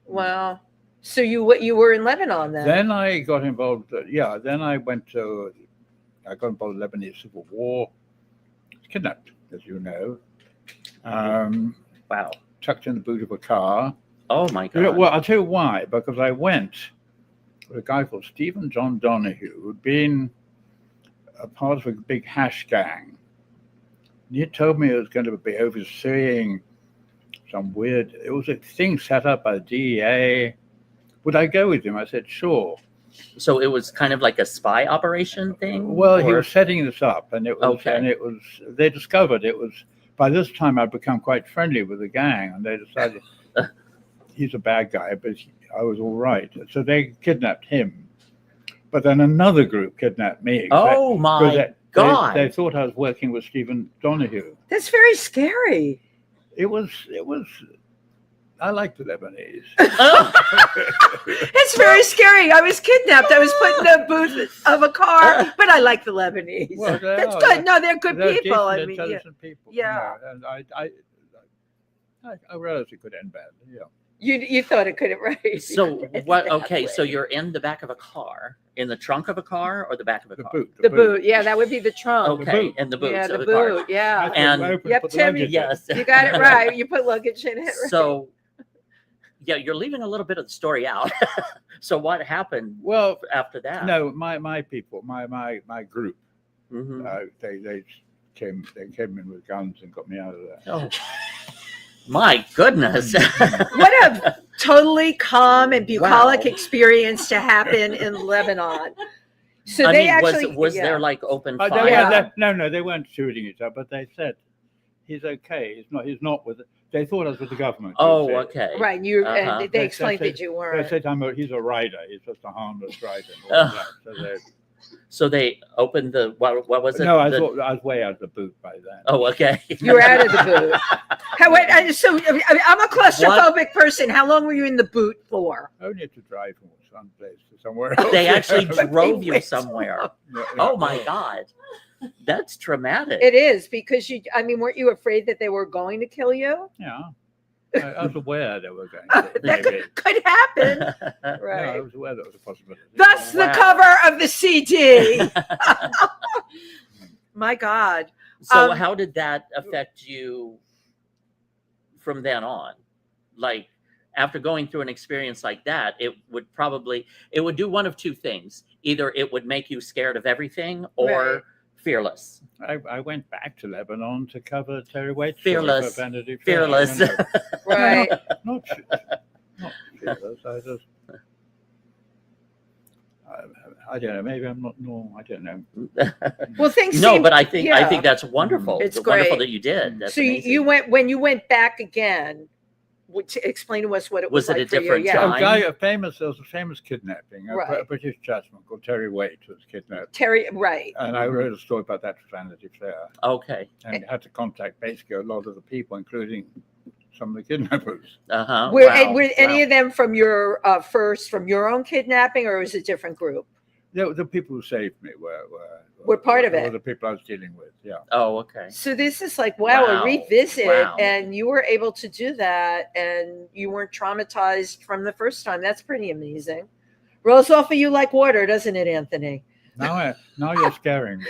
Speaker 2: Wow. So you were in Lebanon then?
Speaker 3: Then I got involved. Then I got involved in the Lebanese Civil War. Kidnapped, as you know.
Speaker 1: Wow.
Speaker 3: Tucked in the boot of a car.
Speaker 1: Oh my God.
Speaker 3: Well, I'll tell you why. Because I went with a guy called Stephen John Donahue, who'd been a part of a big hash gang. And he told me it was going to be overseeing some weird, it was a thing set up by the DEA. Would I go with him? I said, sure.
Speaker 1: So it was kind of like a spy operation thing?
Speaker 3: Well, he was setting this up, and it was, they discovered it was, by this time I'd become quite friendly with the gang, and they decided he's a bad guy, but I was all right. So they kidnapped him. But then another group kidnapped me.
Speaker 1: Oh my God.
Speaker 3: They thought I was working with Stephen Donahue.
Speaker 2: That's very scary.
Speaker 3: It was, I like the Lebanese.
Speaker 2: It's very scary. I was kidnapped. I was put in the booth of a car, but I like the Lebanese.
Speaker 3: Well,
Speaker 2: that's good. No, they're good people.
Speaker 3: Decent,
Speaker 2: I mean,
Speaker 3: intelligent people.
Speaker 2: Yeah.
Speaker 3: And I realized it could end bad. Yeah.
Speaker 2: You thought it couldn't, right?
Speaker 1: So what? Okay, so you're in the back of a car, in the trunk of a car, or the back of a car?
Speaker 2: The boot. Yeah, that would be the trunk.
Speaker 1: Okay, in the boot.
Speaker 2: Yeah, the
Speaker 1: boot.
Speaker 2: Car. Yeah.
Speaker 1: And
Speaker 2: yep, Timmy.
Speaker 1: Yes,
Speaker 2: you got it right. You put luggage in it. Right?
Speaker 1: So, yeah, you're leaving a little bit of the story out. So what happened?
Speaker 3: Well,
Speaker 1: after that?
Speaker 3: No, my people, my group,
Speaker 1: Mm-hmm.
Speaker 3: they came in with guns and got me out of there.
Speaker 1: Oh. My goodness.
Speaker 2: What a totally calm and bucolic experience to happen in Lebanon. So
Speaker 1: I
Speaker 2: they
Speaker 1: mean,
Speaker 2: actually
Speaker 1: was there like open fire?
Speaker 3: No, they weren't shooting each other, but they said he's okay. He's not with it. They thought I was with the government.
Speaker 1: Oh, okay.
Speaker 2: Right. And they explained that you weren't.
Speaker 3: They said he's a rider. He's just a harmless rider.
Speaker 2: So
Speaker 1: they opened the what was it?
Speaker 3: No, I was way out of the boot by then.
Speaker 1: Oh, okay.
Speaker 2: You were out of the boot. So I'm a claustrophobic person. How long were you in the boot for?
Speaker 3: Only to drive from someplace to somewhere else.
Speaker 1: They actually drove you somewhere. Yeah. Oh my God. That's traumatic.
Speaker 2: It is, because weren't you afraid that they were going to kill you?
Speaker 3: Yeah. I was aware they were going to.
Speaker 2: That could happen. Right.
Speaker 3: No, I was aware that was a possibility.
Speaker 2: That's the cover of the CD. My God.
Speaker 1: So how did that affect you from then on? Like, after going through an experience like that, it would do one of two things. Either it would make you scared of everything, or fearless.
Speaker 3: I went back to Lebanon to cover Terry Waite's
Speaker 1: fearless.
Speaker 3: Fearless.
Speaker 2: Right.
Speaker 3: Not fearless. I don't know. Maybe I'm not normal. I don't know.
Speaker 2: Well, things.
Speaker 1: But I think that's wonderful.
Speaker 2: It's
Speaker 1: great.
Speaker 2: Wonderful
Speaker 1: that you did. That's
Speaker 2: so
Speaker 1: amazing.
Speaker 2: when you went back again. To explain to us what it was like.
Speaker 1: Was it a different time?
Speaker 3: There was a famous kidnapping. A British churchman called Terry Waite was kidnapped.
Speaker 2: Right.
Speaker 3: And I wrote a story about that for Vanity Fair.
Speaker 1: Okay.
Speaker 3: And had to contact basically a lot of the people, including some of the kidnappers.
Speaker 2: Were any of them from your from your own kidnapping, or was it a different group?
Speaker 3: The people who saved me
Speaker 2: were part of it.
Speaker 3: Were the people I was dealing with, yeah.
Speaker 1: Oh, okay.
Speaker 2: So this is like, a revisit, and you were able to do that, and you weren't traumatized from the first time. That's pretty amazing. Rolls off of you like water, doesn't it, Anthony?
Speaker 3: Now you're scaring me.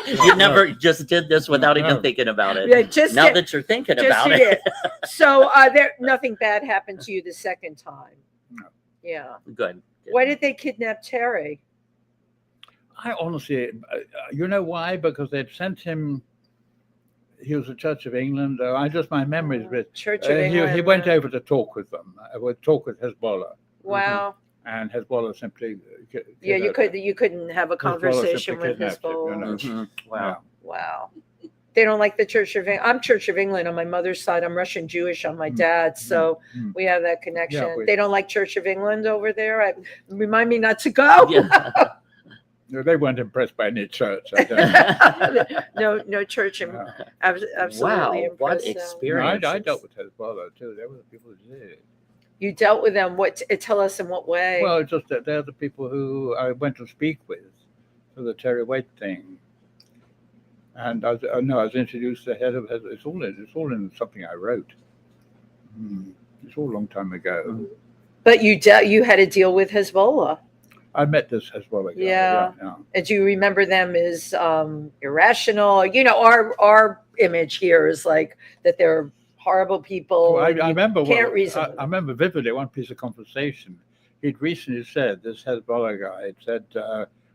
Speaker 1: You never just did this without even thinking about it.
Speaker 2: Yeah,
Speaker 1: now that you're thinking about it.
Speaker 2: So nothing bad happened to you the second time.
Speaker 3: No.
Speaker 2: Yeah.
Speaker 1: Good.
Speaker 2: Why did they kidnap Terry?
Speaker 3: I honestly, you know why? Because they'd sent him. He was a Church of England. My memories of it.
Speaker 2: Church of England.
Speaker 3: He went over to talk with them. Talk with Hezbollah.
Speaker 2: Wow.
Speaker 3: And Hezbollah simply.
Speaker 2: You couldn't have a conversation with Hezbollah.
Speaker 3: Wow. Yeah.
Speaker 2: Wow. They don't like the Church of England. I'm Church of England on my mother's side. I'm Russian Jewish on my dad's, so we have that connection. Yeah, they don't like Church of England over there. Remind me not to go.
Speaker 3: Yeah. No, they weren't impressed by any church.
Speaker 2: No church. Absolutely impressed.
Speaker 1: What experience!
Speaker 3: No, I dealt with Hezbollah too. They were the people who did it.
Speaker 2: You dealt with them. Tell us in what way?
Speaker 3: Well, just that they're the people who I went to speak with for the Terry Waite thing. And I was introduced to the head of it. It's all in something I wrote. It's all a long time ago.
Speaker 2: But you had to deal with Hezbollah.
Speaker 3: I met this Hezbollah guy.
Speaker 2: Yeah. And do you remember them as irrational? Our image here is like that they're horrible people.
Speaker 3: Well, I remember.
Speaker 2: Can't reason.
Speaker 3: I remember vividly one piece of conversation. He'd recently said, this Hezbollah guy had said,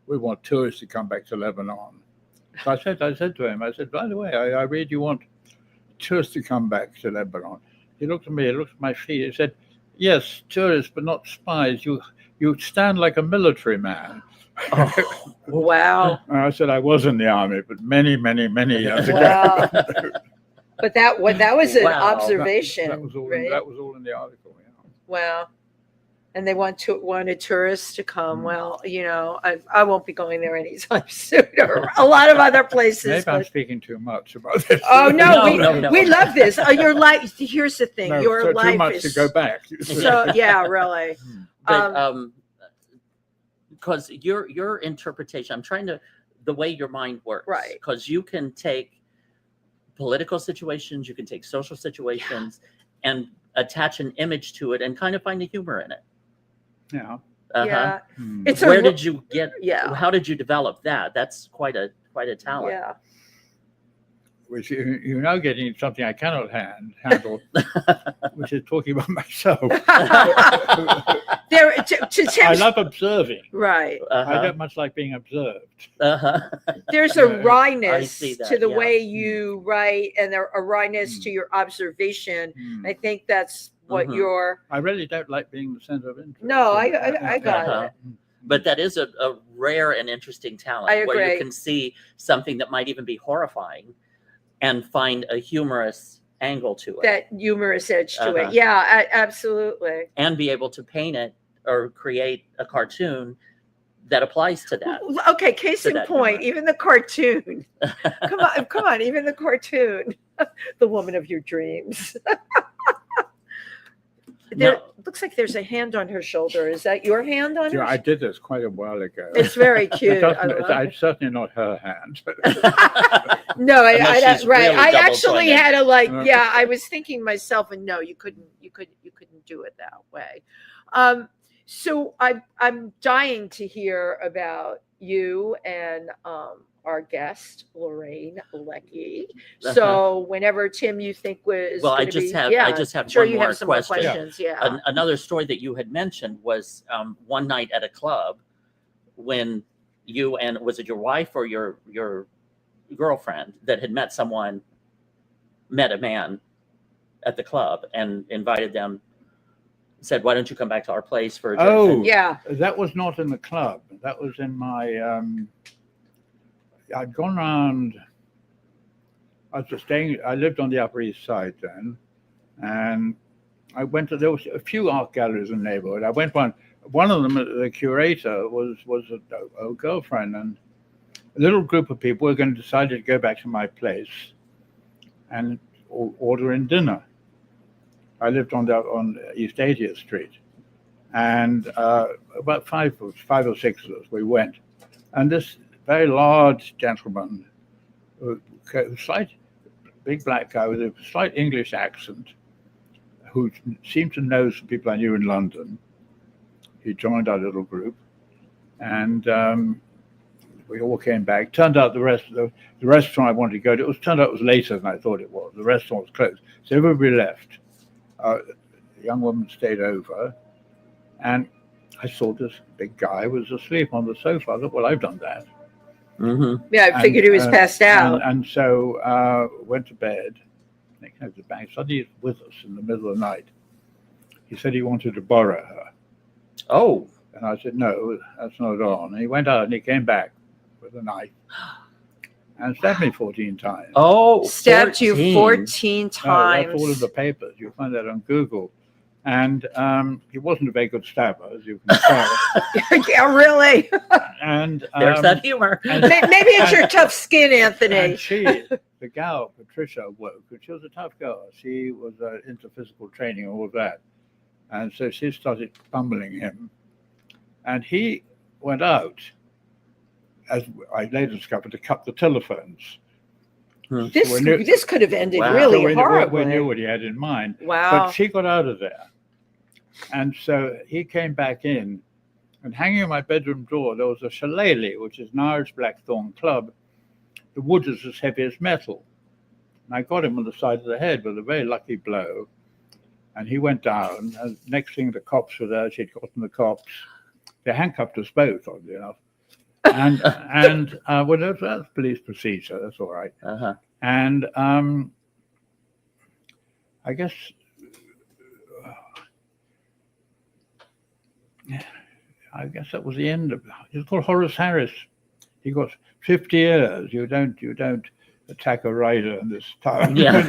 Speaker 3: we want tourists to come back to Lebanon. So I said to him, by the way, I read you want tourists to come back to Lebanon. He looked at me, he looked at my feet, he said, yes, tourists, but not spies. You stand like a military man.
Speaker 2: Oh, wow.
Speaker 3: And I said, I was in the army, but many, many, many years ago.
Speaker 2: Wow. But that was an observation.
Speaker 3: That was all.
Speaker 2: Right?
Speaker 3: That was all in the article. Yeah.
Speaker 2: Wow. And they wanted tourists to come. Well, I won't be going there anytime soon, or a lot of other places.
Speaker 3: Maybe I'm speaking too much about this.
Speaker 2: Oh no, we love this. Your life. Here's the thing. Your life
Speaker 3: too much
Speaker 2: is
Speaker 3: to go back.
Speaker 2: So yeah, really.
Speaker 1: Because your interpretation, I'm trying to, the way your mind works,
Speaker 2: right?
Speaker 1: Because you can take political situations, you can take social situations, and attach an image to it, and kind of find the humor in it.
Speaker 3: Yeah.
Speaker 2: Yeah.
Speaker 1: It's where did you get? Yeah. How did you develop that? That's quite a talent.
Speaker 2: Yeah.
Speaker 3: Which you're now getting something I cannot handle, which is talking about myself. I love observing.
Speaker 2: Right.
Speaker 3: I don't much like being observed.
Speaker 2: There's a wryness to the way you write, and a wryness to your observation. I think that's what you're.
Speaker 3: I really don't like being the center of interest.
Speaker 2: No, I got it.
Speaker 1: But that is a rare and interesting talent.
Speaker 2: I agree.
Speaker 1: Where you can see something that might even be horrifying and find a humorous angle to it.
Speaker 2: That humorous edge to it. Yeah, absolutely.
Speaker 1: And be able to paint it or create a cartoon that applies to that.
Speaker 2: Okay, case in point, even the cartoon. Come on, even the cartoon. The woman of your dreams. Looks like there's a hand on her shoulder. Is that your hand on her?
Speaker 3: I did this quite a while ago.
Speaker 2: It's very cute.
Speaker 3: It's certainly not her hand.
Speaker 2: No, right. I actually had to I was thinking myself, and no, you couldn't do it that way. So I'm dying to hear about you and our guest, Lorraine Leckie. So whenever Tim, you think was
Speaker 1: I just had one more question.
Speaker 2: Yeah.
Speaker 1: Another story that you had mentioned was one night at a club when you and was it your wife or your girlfriend that had met a man at the club and invited them, said, why don't you come back to our place for a drink?
Speaker 3: Oh, yeah. That was not in the club. That was in my I'd gone around. I lived on the Upper East Side then, and I went to. There was a few art galleries in the neighborhood. I went one of them. The curator was a girlfriend, and a little group of people were going to decide to go back to my place and order in dinner. I lived on East 80th Street, and about five or six of us. We went, and this very large gentleman, slight big black guy with a slight English accent, who seemed to know some people I knew in London. He joined our little group, and we all came back. Turned out the restaurant I wanted to go to, turned out it was later than I thought it was. The restaurant was closed, so everybody left. The young woman stayed over, and I saw this big guy was asleep on the sofa. I thought, well, I've done that.
Speaker 1: Mm-hmm.
Speaker 2: Yeah, I figured he was passed out.
Speaker 3: And so went to bed. He came to the bank. Suddenly he's with us in the middle of the night. He said he wanted to borrow her.
Speaker 1: Oh.
Speaker 3: And I said, no, that's not on. And he went out and he came back with a knife and stabbed me 14 times.
Speaker 1: Oh,
Speaker 2: stabbed you 14 times.
Speaker 3: That's all in the papers. You'll find that on Google. And he wasn't a very good stabber, as you can tell.
Speaker 2: Yeah, really?
Speaker 3: And
Speaker 1: there's that humor.
Speaker 2: Maybe it's your tough skin, Anthony.
Speaker 3: And she, the gal, Patricia Woke, she was a tough girl. She was into physical training and all of that. And so she started pummeling him. And he went out, as I later discovered, to cut the telephones.
Speaker 2: This could have ended really horribly.
Speaker 3: We knew what he had in mind.
Speaker 2: Wow.
Speaker 3: But she got out of there. And so he came back in, and hanging on my bedroom door, there was a shillelagh, which is an Irish blackthorn club. The wood is as heavy as metal. And I got him on the side of the head with a very lucky blow. And he went down. And next thing, the cops were there. She'd gotten the cops. They handcuffed us both, oddly enough. And well, that's police procedure. That's all right.
Speaker 1: Uh-huh.
Speaker 3: And I guess that was the end of it. It's called Horace Harris. He got 50 years. You don't attack a writer in this time.
Speaker 1: Yeah.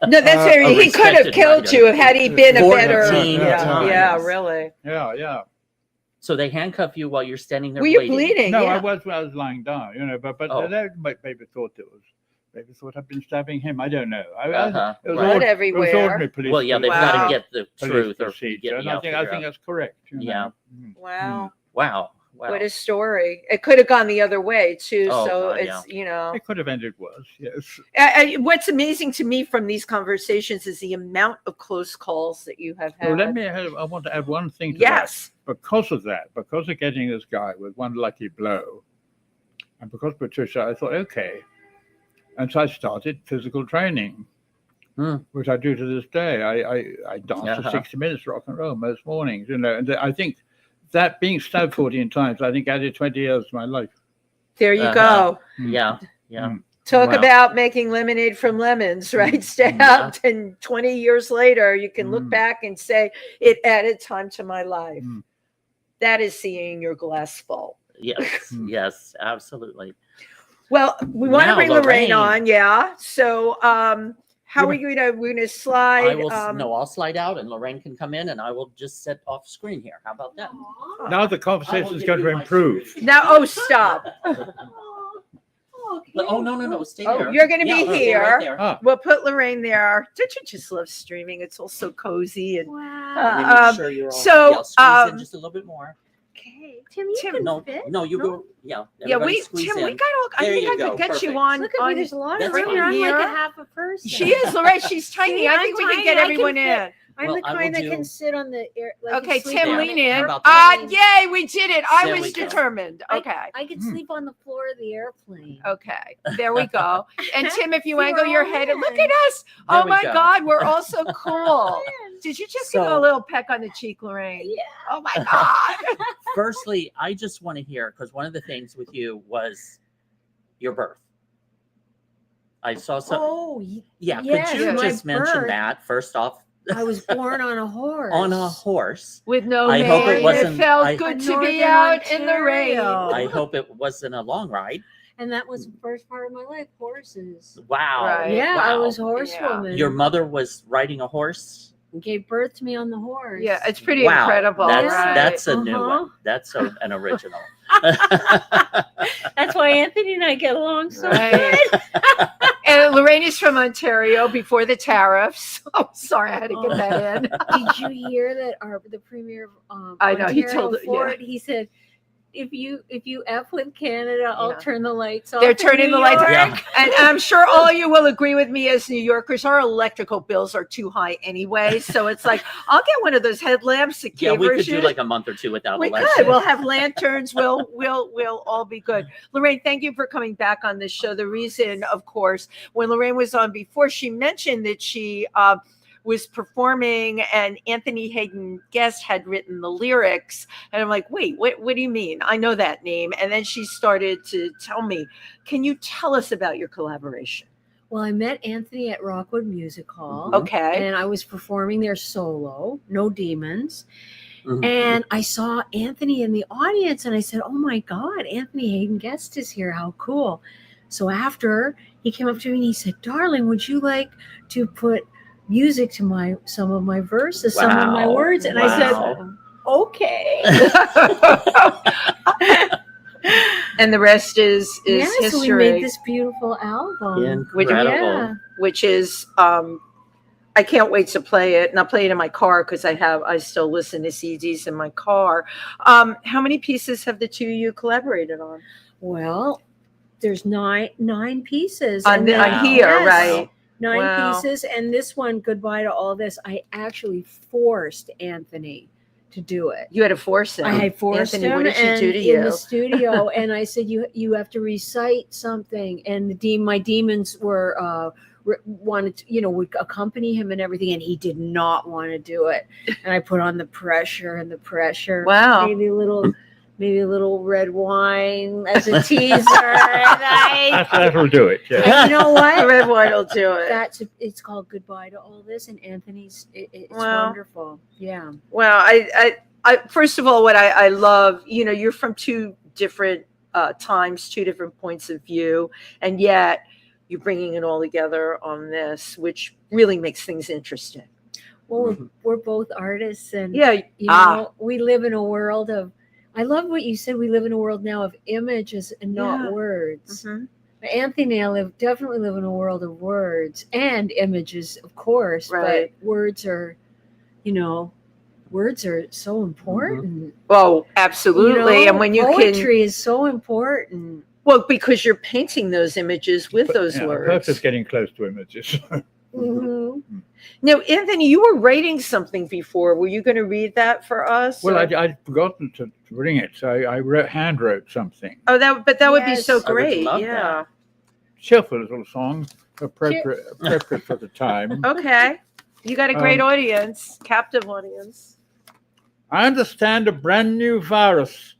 Speaker 2: No, that's very. He could have killed
Speaker 1: writer.
Speaker 2: you had he been a better.
Speaker 1: 14
Speaker 2: Yeah,
Speaker 1: times.
Speaker 2: really.
Speaker 3: Yeah.
Speaker 1: So they handcuff you while you're standing there.
Speaker 2: Were you bleeding?
Speaker 3: No,
Speaker 2: Yeah.
Speaker 3: I was lying down, but they maybe thought I'd been stabbing him. I don't know. It was
Speaker 2: Blood everywhere.
Speaker 3: It was ordinary police.
Speaker 1: Well, yeah, they've
Speaker 2: Wow.
Speaker 1: got to get the
Speaker 3: police
Speaker 1: truth, or
Speaker 3: procedure,
Speaker 1: get
Speaker 3: and I think that's correct.
Speaker 1: Yeah.
Speaker 2: Wow.
Speaker 1: Wow.
Speaker 2: What a story. It could have gone the other way too.
Speaker 1: Oh,
Speaker 2: So
Speaker 1: God,
Speaker 2: it's,
Speaker 3: It could have ended worse, yes.
Speaker 2: What's amazing to me from these conversations is the amount of close calls that you have had.
Speaker 3: Well, I want to add one thing to
Speaker 2: Yes.
Speaker 3: that. Because of getting this guy with one lucky blow, and because Patricia, I thought, okay. And so I started physical training, which I do to this day. I dance for 60 minutes rock and roll most mornings, and I think that being stabbed 14 times, I think added 20 years to my life.
Speaker 2: There you go.
Speaker 1: Yeah.
Speaker 2: Talk
Speaker 1: Wow.
Speaker 2: about making lemonade from lemons, right? Stabbed, and 20 years later, you can look back and say, it added time to my life. That is seeing your glass full.
Speaker 1: Yes. Yes. Absolutely.
Speaker 2: Well, we want to
Speaker 1: Now,
Speaker 2: bring Lorraine
Speaker 1: Lorraine.
Speaker 2: on. Yeah. So, how are we going to? We're going to slide.
Speaker 1: I'll slide out, and Lorraine can come in, and I will just set off screen here. How about that?
Speaker 3: Now the conversation is going to improve.
Speaker 2: Now, oh, stop.
Speaker 4: Okay.
Speaker 1: Oh, no. Stay
Speaker 2: Oh,
Speaker 1: there.
Speaker 2: you're going to be
Speaker 1: stay
Speaker 2: here.
Speaker 1: right there.
Speaker 2: We'll put Lorraine there. Don't you just love streaming? It's all so cozy and.
Speaker 4: Wow.
Speaker 1: Make sure you're all,
Speaker 2: so,
Speaker 1: squeeze in just a little bit more.
Speaker 4: Okay. Tim, you
Speaker 2: Tim,
Speaker 4: can
Speaker 1: No,
Speaker 4: fit.
Speaker 1: no, you go. Yeah.
Speaker 2: Yeah,
Speaker 1: everybody squeeze
Speaker 2: Tim,
Speaker 1: in.
Speaker 2: we got all. I
Speaker 1: There
Speaker 2: think
Speaker 1: you
Speaker 2: I
Speaker 1: go.
Speaker 2: could get
Speaker 1: Perfect.
Speaker 2: you on.
Speaker 4: Look at me. There's a lot of
Speaker 1: That's
Speaker 4: room here. I'm like
Speaker 2: here.
Speaker 4: a half a person.
Speaker 2: She is, Lorraine. She's tiny.
Speaker 4: See,
Speaker 2: I
Speaker 4: I'm
Speaker 2: think we can
Speaker 4: tiny.
Speaker 2: get
Speaker 4: I can
Speaker 2: everyone
Speaker 4: fit.
Speaker 2: in.
Speaker 4: I'm
Speaker 1: Well,
Speaker 4: the
Speaker 1: I will
Speaker 4: kind that
Speaker 1: do-
Speaker 4: can sit on the air. Like
Speaker 2: Okay,
Speaker 4: sleep
Speaker 2: Tim,
Speaker 4: on
Speaker 2: lean
Speaker 4: the
Speaker 2: in.
Speaker 1: How about that?
Speaker 2: Yay, we did it. I
Speaker 1: There
Speaker 2: was
Speaker 1: we go.
Speaker 2: determined. Okay.
Speaker 4: I could sleep on the floor of the airplane.
Speaker 2: Okay. There we go. And Tim, if you
Speaker 4: See,
Speaker 2: angle
Speaker 4: we're
Speaker 2: your
Speaker 4: all
Speaker 2: head,
Speaker 4: in.
Speaker 2: look at us.
Speaker 1: There
Speaker 2: Oh
Speaker 1: we
Speaker 2: my
Speaker 1: go.
Speaker 2: God, we're all so cool. Did you just give
Speaker 1: So-
Speaker 2: a little peck on the cheek, Lorraine?
Speaker 4: Yeah.
Speaker 2: Oh my God.
Speaker 1: Firstly, I just want to hear, because one of the things with you was your birth. I saw some.
Speaker 4: Oh,
Speaker 1: Yeah,
Speaker 4: yes,
Speaker 1: could you
Speaker 4: my
Speaker 1: just mention
Speaker 4: birth.
Speaker 1: that first off?
Speaker 4: I was born on a horse.
Speaker 1: On a horse.
Speaker 2: With no
Speaker 1: I
Speaker 2: name.
Speaker 1: hope it wasn't-
Speaker 2: felt
Speaker 1: I-
Speaker 2: good to
Speaker 4: Northern
Speaker 2: be out in the rain.
Speaker 4: Ontario.
Speaker 1: I hope it wasn't a long ride.
Speaker 4: And that was the first part of my life, horses.
Speaker 1: Wow.
Speaker 2: Right.
Speaker 4: Yeah, I
Speaker 1: Wow.
Speaker 4: was horsewoman.
Speaker 1: Your mother was riding a horse?
Speaker 4: Gave birth to me on the horse.
Speaker 2: Yeah, it's pretty
Speaker 1: Wow.
Speaker 2: incredible.
Speaker 1: That's
Speaker 2: right?
Speaker 1: that's a new
Speaker 4: Uh-huh.
Speaker 1: one. That's an original.
Speaker 4: That's why Anthony and I get along so
Speaker 2: Right.
Speaker 4: good.
Speaker 2: And Lorraine is from Ontario before the tariffs. Oh, sorry, I had to get that in.
Speaker 4: Did you hear that the premier of
Speaker 2: I know, he
Speaker 4: Ontario
Speaker 2: told it,
Speaker 4: Ford, he said, if you F with Canada, I'll
Speaker 2: Yeah.
Speaker 4: turn the lights off.
Speaker 2: They're
Speaker 4: in
Speaker 2: turning
Speaker 4: New
Speaker 2: the lights
Speaker 4: York.
Speaker 1: Yeah.
Speaker 2: And I'm sure all of you will agree with me as New Yorkers, our electrical bills are too high anyway. So it's like, I'll get one of those headlamps that
Speaker 1: Yeah, we could do
Speaker 2: use.
Speaker 1: like a month or two without
Speaker 2: We
Speaker 1: election.
Speaker 2: could. We'll have lanterns. We'll all be good. Lorraine, thank you for coming back on this show. The reason, of course, when Lorraine was on before, she mentioned that she was performing and Anthony Haden-Guest had written the lyrics. And I'm like, wait, what do you mean? I know that name. And then she started to tell me, can you tell us about your collaboration?
Speaker 4: Well, I met Anthony at Rockwood Music Hall.
Speaker 2: Okay.
Speaker 4: And I was performing there solo, No Demons.
Speaker 1: Mhm.
Speaker 4: And I saw Anthony in the audience and I said, oh my God, Anthony Haden-Guest is here. How cool. So after, he came up to me and he said, darling, would you like to put music to some of my verses, some of my
Speaker 1: Wow.
Speaker 4: words? And I said, okay.
Speaker 2: And the rest is
Speaker 4: Yeah,
Speaker 2: history.
Speaker 4: so we made this beautiful album.
Speaker 1: Incredible.
Speaker 4: Yeah.
Speaker 2: which is I can't wait to play it, and I'll play it in my car because I still listen to CDs in my car. How many pieces have the two of you collaborated on?
Speaker 4: Well, there's nine pieces.
Speaker 2: On
Speaker 4: and then-
Speaker 2: here,
Speaker 4: Yes,
Speaker 2: right?
Speaker 4: 9
Speaker 2: Wow.
Speaker 4: pieces. And this one, Goodbye to All This, I actually forced Anthony to do it.
Speaker 2: You had to force it.
Speaker 4: I had forced
Speaker 2: Anthony,
Speaker 4: him
Speaker 2: what did she
Speaker 4: and
Speaker 2: do to
Speaker 4: in
Speaker 2: you?
Speaker 4: the studio, and I said, "You have to recite something." And my demons were wanted to, would accompany him and everything, and he did not want to do it. And I put on the pressure.
Speaker 2: Wow.
Speaker 4: Maybe a little red wine as a teaser.
Speaker 3: That'll do it. Yeah.
Speaker 4: And you know what?
Speaker 2: Red wine will do it.
Speaker 4: It's called Goodbye to All This, and Anthony's. It's wonderful. Yeah.
Speaker 2: Well, I first of all, what I love, you're from two different times, two different points of view, and yet you're bringing it all together on this, which really makes things interesting.
Speaker 4: Well, we're both artists, and we live in a world of. I love what you said. We live in a world now of images and not words. Anthony and I definitely live in a world of words and images, of course.
Speaker 2: Right.
Speaker 4: But words are so important.
Speaker 2: Well, absolutely. And when
Speaker 4: poetry is so important.
Speaker 2: Well, because you're painting those images with those words.
Speaker 3: Purpose getting close to images.
Speaker 2: Now, Anthony, you were writing something before. Were you going to read that for us?
Speaker 3: Well, I'd forgotten to bring it, so I hand wrote something.
Speaker 2: Oh, that would be so great.
Speaker 1: Yeah.
Speaker 3: Cheerful little song, appropriate for the time.
Speaker 2: Okay. You got a great audience, captive audience.
Speaker 3: I understand a brand new virus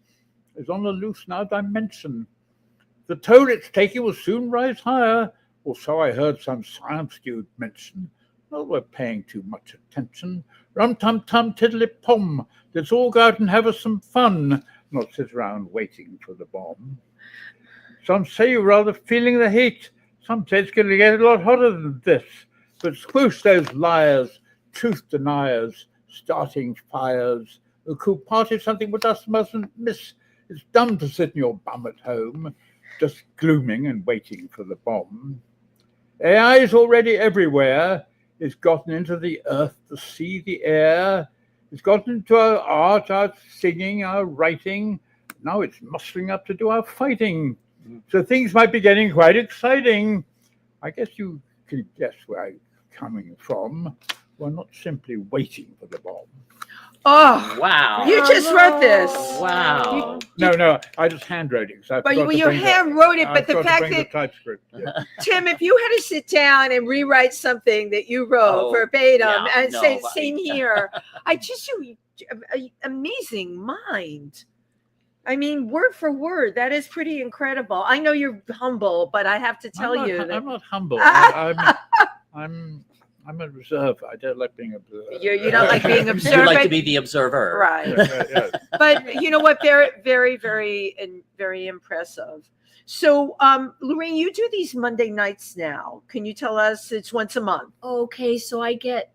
Speaker 3: is on the loose in our dimension. The toll it's taking will soon rise higher, or so I heard some science dude mention. Not we're paying too much attention. Rum-tum-tum, tiddly-pom. Let's all go out and have us some fun, not sit around waiting for the bomb. Some say you're rather feeling the heat. Some say it's going to get a lot hotter than this. But squoosh those liars, truth deniers, starting fires. A cool party's something with us mustn't miss. It's dumb to sit in your bum at home, just glooming and waiting for the bomb. AI is already everywhere. It's gotten into the earth, the sea, the air. It's gotten into our art, our singing, our writing. Now it's muscling up to do our fighting. So things might be getting quite exciting. I guess you can guess where I'm coming from. We're not simply waiting for the bomb.
Speaker 2: Oh,
Speaker 1: wow.
Speaker 2: You just wrote this.
Speaker 1: Wow.
Speaker 3: No, I just hand wrote it.
Speaker 2: But you hand wrote it, but the fact that,
Speaker 3: TypeScript, yeah.
Speaker 2: Tim, if you had to sit down and rewrite something that you wrote verbatim and say, same here, you amazing mind. I mean, word for word, that is pretty incredible. I know you're humble, but I have to tell you that
Speaker 3: I'm not humble. I'm a reserve. I don't like being observed.
Speaker 2: You don't like being observed.
Speaker 1: You like to be the observer,
Speaker 2: right? Yeah. But you know what? Very, very, very impressive. So, Lorraine, you do these Monday nights now. Can you tell us? It's once a month.
Speaker 4: Okay, so I get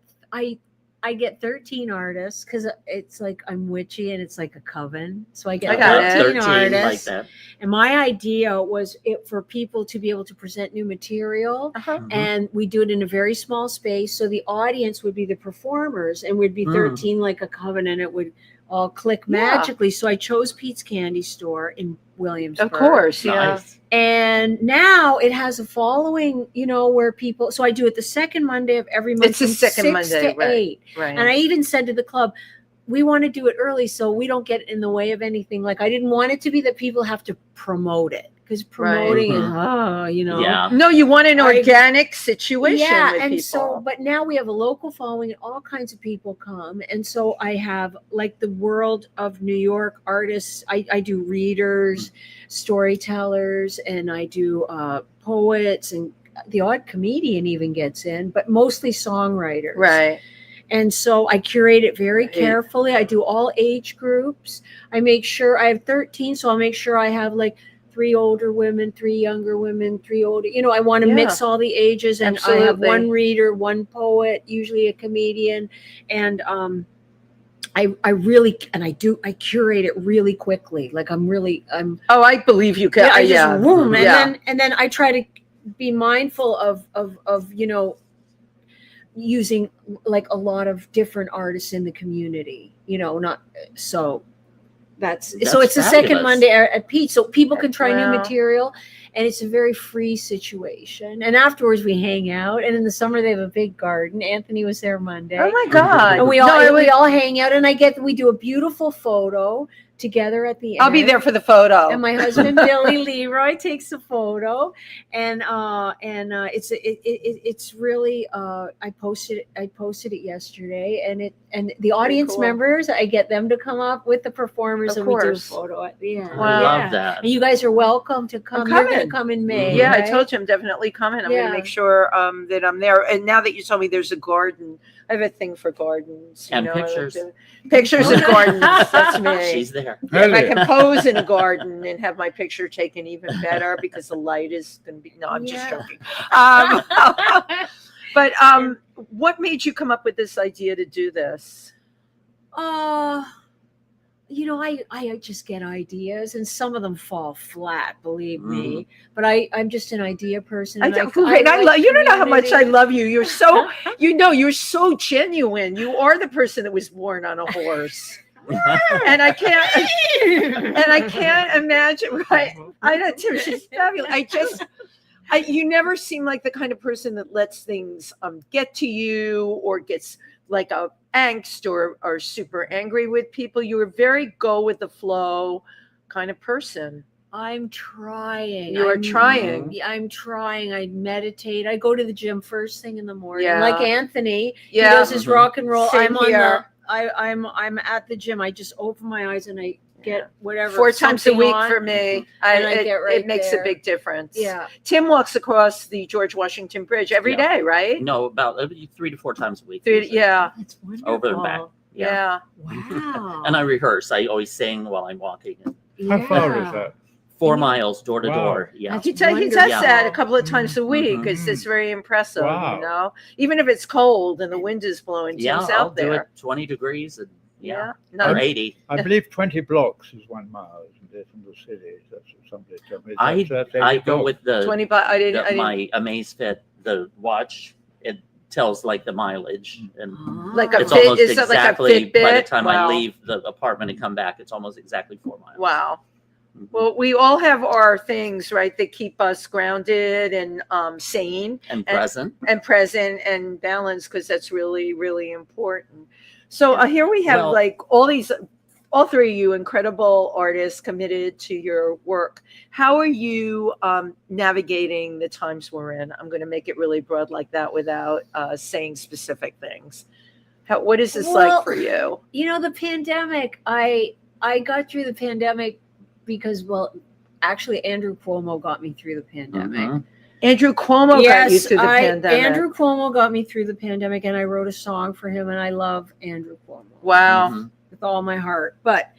Speaker 4: 13 artists because it's like I'm witchy and it's like a coven. So I get 13 artists. Like that. And my idea was for people to be able to present new material. And we do it in a very small space. So the audience would be the performers and we'd be 13 like a coven, and it would all click magically. So I chose Pete's Candy Store in Williamsburg.
Speaker 2: Of course,
Speaker 1: nice.
Speaker 4: And now it has a following, where people, so I do it the second Monday of every month.
Speaker 2: It's the second Monday,
Speaker 4: to 8.
Speaker 2: Right.
Speaker 4: And I even said to the club, we want to do it early so we don't get in the way of anything. Like I didn't want it to be that people have to promote it, because promoting is,
Speaker 1: Yeah.
Speaker 2: No, you want an organic situation with
Speaker 4: and
Speaker 2: people.
Speaker 4: so, but now we have a local following and all kinds of people come. And so I have like the world of New York artists. I do readers, storytellers, and I do poets, and the odd comedian even gets in, but mostly songwriters.
Speaker 2: Right.
Speaker 4: And so I curate it very carefully. I do all age groups. I make sure I have 13, so I'll make sure I have like 3 older women, 3 younger women, 3 older, I want to mix all the ages. And I have 1 reader, 1 poet, usually a comedian. And I curate it really quickly. Like
Speaker 2: oh, I believe you can.
Speaker 4: And then I try to be mindful of using like a lot of different artists in the community, not so. So it's the second Monday at Pete, so people can try new material, and it's a very free situation. And afterwards we hang out, and in the summer they have a big garden. Anthony was there Monday.
Speaker 2: Oh my God!
Speaker 4: And we all hang out, and we do a beautiful photo together at the end.
Speaker 2: I'll be there for the photo.
Speaker 4: And my husband Billy Leroy takes the photo, and it's really I posted it yesterday, and the audience members, I get them to come up with the performers, and we do a photo at the end.
Speaker 1: Wow. I love that.
Speaker 4: And you guys are welcome to come. You're going to come in May.
Speaker 2: Yeah,
Speaker 4: right?
Speaker 2: I told you I'm definitely coming. I'm going to make sure that I'm there. And now that you told me there's a garden, I have a thing for gardens.
Speaker 1: And pictures.
Speaker 2: Pictures of gardens. That's me.
Speaker 1: She's there.
Speaker 2: If I can pose in a garden and have my picture taken even better because the light is going to be. No, I'm just joking. But what made you come up with this idea to do this?
Speaker 4: You know, I just get ideas, and some of them fall flat, believe me. But I'm just an idea person.
Speaker 2: I love you. Don't know how much I love you. You're so you're so genuine. You are the person that was born on a horse. and I can't imagine. Right? I know too. She's fabulous. You never seem like the kind of person that lets things get to you or gets like a angst or super angry with people. You were very go with the flow kind of person.
Speaker 4: I'm trying.
Speaker 2: You are trying.
Speaker 4: I'm trying. I meditate. I go to the gym first thing in the morning.
Speaker 2: Yeah.
Speaker 4: Like Anthony, he
Speaker 2: Yeah.
Speaker 4: does his rock and roll.
Speaker 2: Same here.
Speaker 4: I'm at the gym. I just open my eyes and I get whatever
Speaker 2: 4 times a week
Speaker 4: on,
Speaker 2: for me. It makes a big difference.
Speaker 4: Yeah.
Speaker 2: Tim walks across the George Washington Bridge every day, right?
Speaker 1: No, about 3 to 4 times a week.
Speaker 2: Yeah.
Speaker 4: That's wonderful.
Speaker 1: Over and back.
Speaker 2: Yeah.
Speaker 4: Wow.
Speaker 1: And I rehearse. I always sing while I'm walking.
Speaker 3: How far is that?
Speaker 1: 4 miles door to door. Yeah.
Speaker 2: He does that a couple of times a week. It's very impressive,
Speaker 3: Wow.
Speaker 2: you know. Even if it's cold and the wind is blowing, Tim's
Speaker 1: I'll
Speaker 2: out there.
Speaker 1: do it 20 degrees and
Speaker 2: No,
Speaker 1: or 80.
Speaker 3: I believe 20 blocks is 1 mile, isn't it, from the city? That's what somebody told me.
Speaker 1: I go with the
Speaker 2: 20. I didn't.
Speaker 1: my Amazfit, the watch. It tells like the mileage, and
Speaker 2: Like a
Speaker 1: it's
Speaker 2: Fit-
Speaker 1: almost
Speaker 2: is that like a
Speaker 1: exactly by the
Speaker 2: Fitbit?
Speaker 1: time
Speaker 2: Wow.
Speaker 1: I leave the apartment and come back. It's almost exactly 4 miles.
Speaker 2: Wow. Well, we all have our things, right, that keep us grounded and sane
Speaker 1: And present.
Speaker 2: and balanced, because that's really, really important. So here we have like all 3 of you incredible artists committed to your work. How are you navigating the times we're in? I'm going to make it really broad like that without saying specific things. What is this like for you?
Speaker 4: You know, the pandemic, I got through the pandemic because, actually Andrew Cuomo got me through the pandemic.
Speaker 2: Andrew Cuomo got you through the pandemic.
Speaker 4: Andrew Cuomo got me through the pandemic, and I wrote a song for him, and I love Andrew Cuomo.
Speaker 2: Wow.
Speaker 4: With all my heart. But,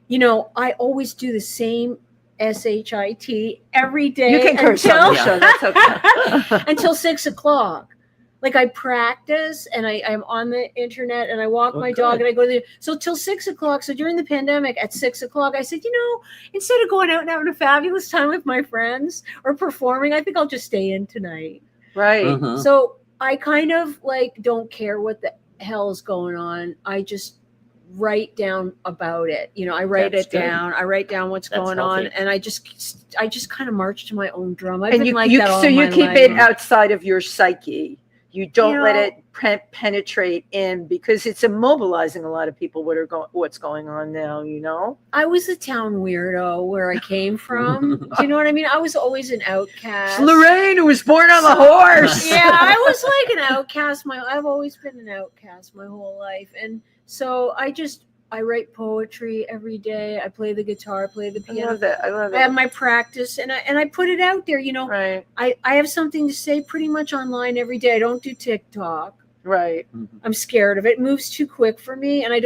Speaker 4: you know, I always do the same SHIT every day.
Speaker 2: You can curse on the show. That's okay.
Speaker 4: Until 6 o'clock. Like I practice and I'm on the internet and I walk my dog and I go there. So till 6 o'clock. So during the pandemic at 6 o'clock, I said, you know, instead of going out and having a fabulous time with my friends or performing, I think I'll just stay in tonight.
Speaker 2: Right.
Speaker 4: So I kind of like don't care what the hell is going on. I just write down about it. You know, I write it down. I write down what's going on, and I just kind of march to my own drum. I've been like that all my life. So you keep
Speaker 2: it outside of your psyche. You don't let it penetrate in, because it's immobilizing a lot of people. What's going on now? You know,
Speaker 4: I was a town weirdo where I came from. Do you know what I mean? I was always an outcast.
Speaker 2: Lorraine, who was born on the horse.
Speaker 4: Yeah, I was like an outcast. I've always been an outcast my whole life, and so I write poetry every day. I play the guitar, play the piano.
Speaker 2: I love that.
Speaker 4: I have my practice, and I put it out there. You know,
Speaker 2: right.
Speaker 4: I have something to say pretty much online every day. I don't do TikTok.
Speaker 2: Right.
Speaker 4: I'm scared of it. It moves too quick for me, and I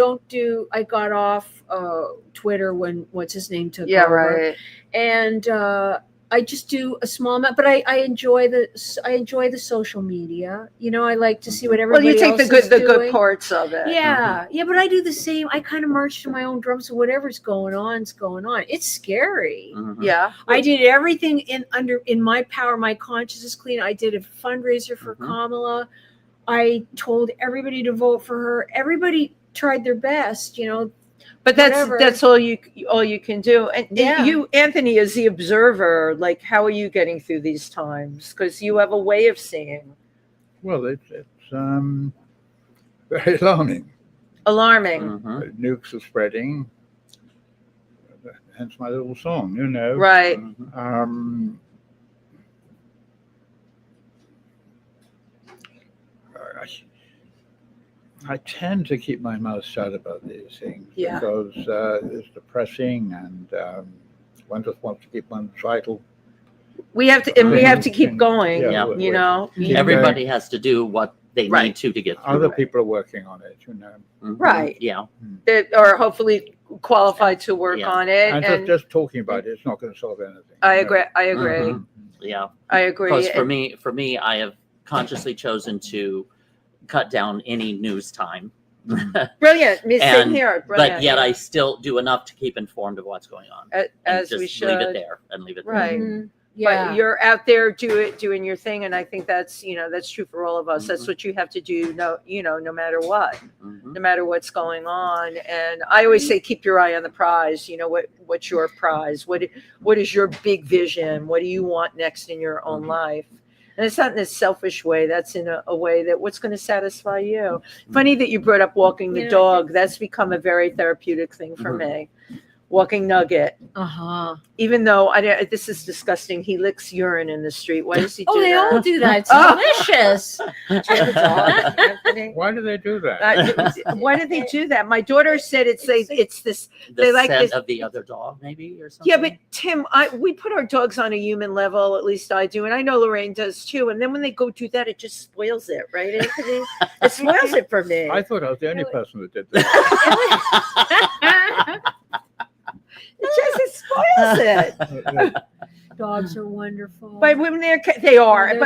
Speaker 4: got off Twitter when what's his name took over.
Speaker 2: Yeah, right.
Speaker 4: And I just do a small amount, but I enjoy the social media. You know, I like to see what everybody else is doing.
Speaker 2: Well, you take the good parts of it.
Speaker 4: Yeah, yeah, but I do the same. I kind of march to my own drum. So whatever's going on is going on. It's scary.
Speaker 2: Yeah,
Speaker 4: I did everything in my power. My conscience is clean. I did a fundraiser for Kamala. I told everybody to vote for her. Everybody tried their best. You know.
Speaker 2: But that's all you can do. And you, Anthony, as the observer, like, how are you getting through these times? Because you have a way of seeing.
Speaker 3: Well, it's very alarming.
Speaker 2: Alarming.
Speaker 3: Nukes are spreading. hence my little song,
Speaker 2: Right.
Speaker 3: I tend to keep my mouth shut about these things because it's depressing, and one just wants to keep one's vital.
Speaker 2: We have to keep going.
Speaker 1: Everybody has to do what they need to get through.
Speaker 3: Other people are working on it,
Speaker 2: Right.
Speaker 1: Yeah.
Speaker 2: That are hopefully qualified to work on it.
Speaker 3: And just talking about it, it's not going to solve anything.
Speaker 2: I agree.
Speaker 1: Yeah.
Speaker 2: I agree.
Speaker 1: Because for me, I have consciously chosen to cut down any news time.
Speaker 2: Brilliant. Same here. Brilliant.
Speaker 1: But yet I still do enough to keep informed of what's going on.
Speaker 2: As
Speaker 1: we
Speaker 2: should.
Speaker 1: Leave it there and leave it there.
Speaker 2: Right. But you're out there doing your thing, and I think that's that's true for all of us. That's what you have to do. No matter what, no matter what's going on. And I always say, keep your eye on the prize. What's your prize? What is your big vision? What do you want next in your own life? And it's not in a selfish way. That's in a way that what's going to satisfy you. Funny that you brought up walking the dog. That's become a very therapeutic thing for me. Walking Nugget. Even though this is disgusting. He licks urine in the street. Why does he do that?
Speaker 4: They all do that. It's delicious.
Speaker 3: Why do they do that?
Speaker 2: Why do they do that? My daughter said it's this. They like
Speaker 1: scent
Speaker 2: this
Speaker 1: of the other dog, maybe, or something.
Speaker 2: Yeah, but Tim, we put our dogs on a human level. At least I do, and I know Lorraine does too. And then when they go do that, it just spoils it, right, Anthony? It spoils it for me.
Speaker 3: I thought I was the only person that did that.
Speaker 2: It spoils it.
Speaker 4: Dogs are wonderful.
Speaker 2: But when they're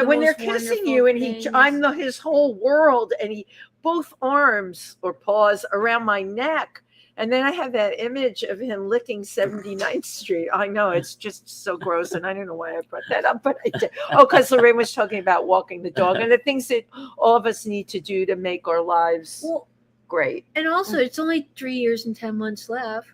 Speaker 2: when they're kissing you, and I'm his whole world, and he both arms or paws around my neck, and then I have that image of him licking 79th Street. I know it's just so gross, and I don't know why I brought that up, but I did. Because Lorraine was talking about walking the dog and the things that all of us need to do to make our lives great.
Speaker 4: And also, it's only 3 years and 10 months left.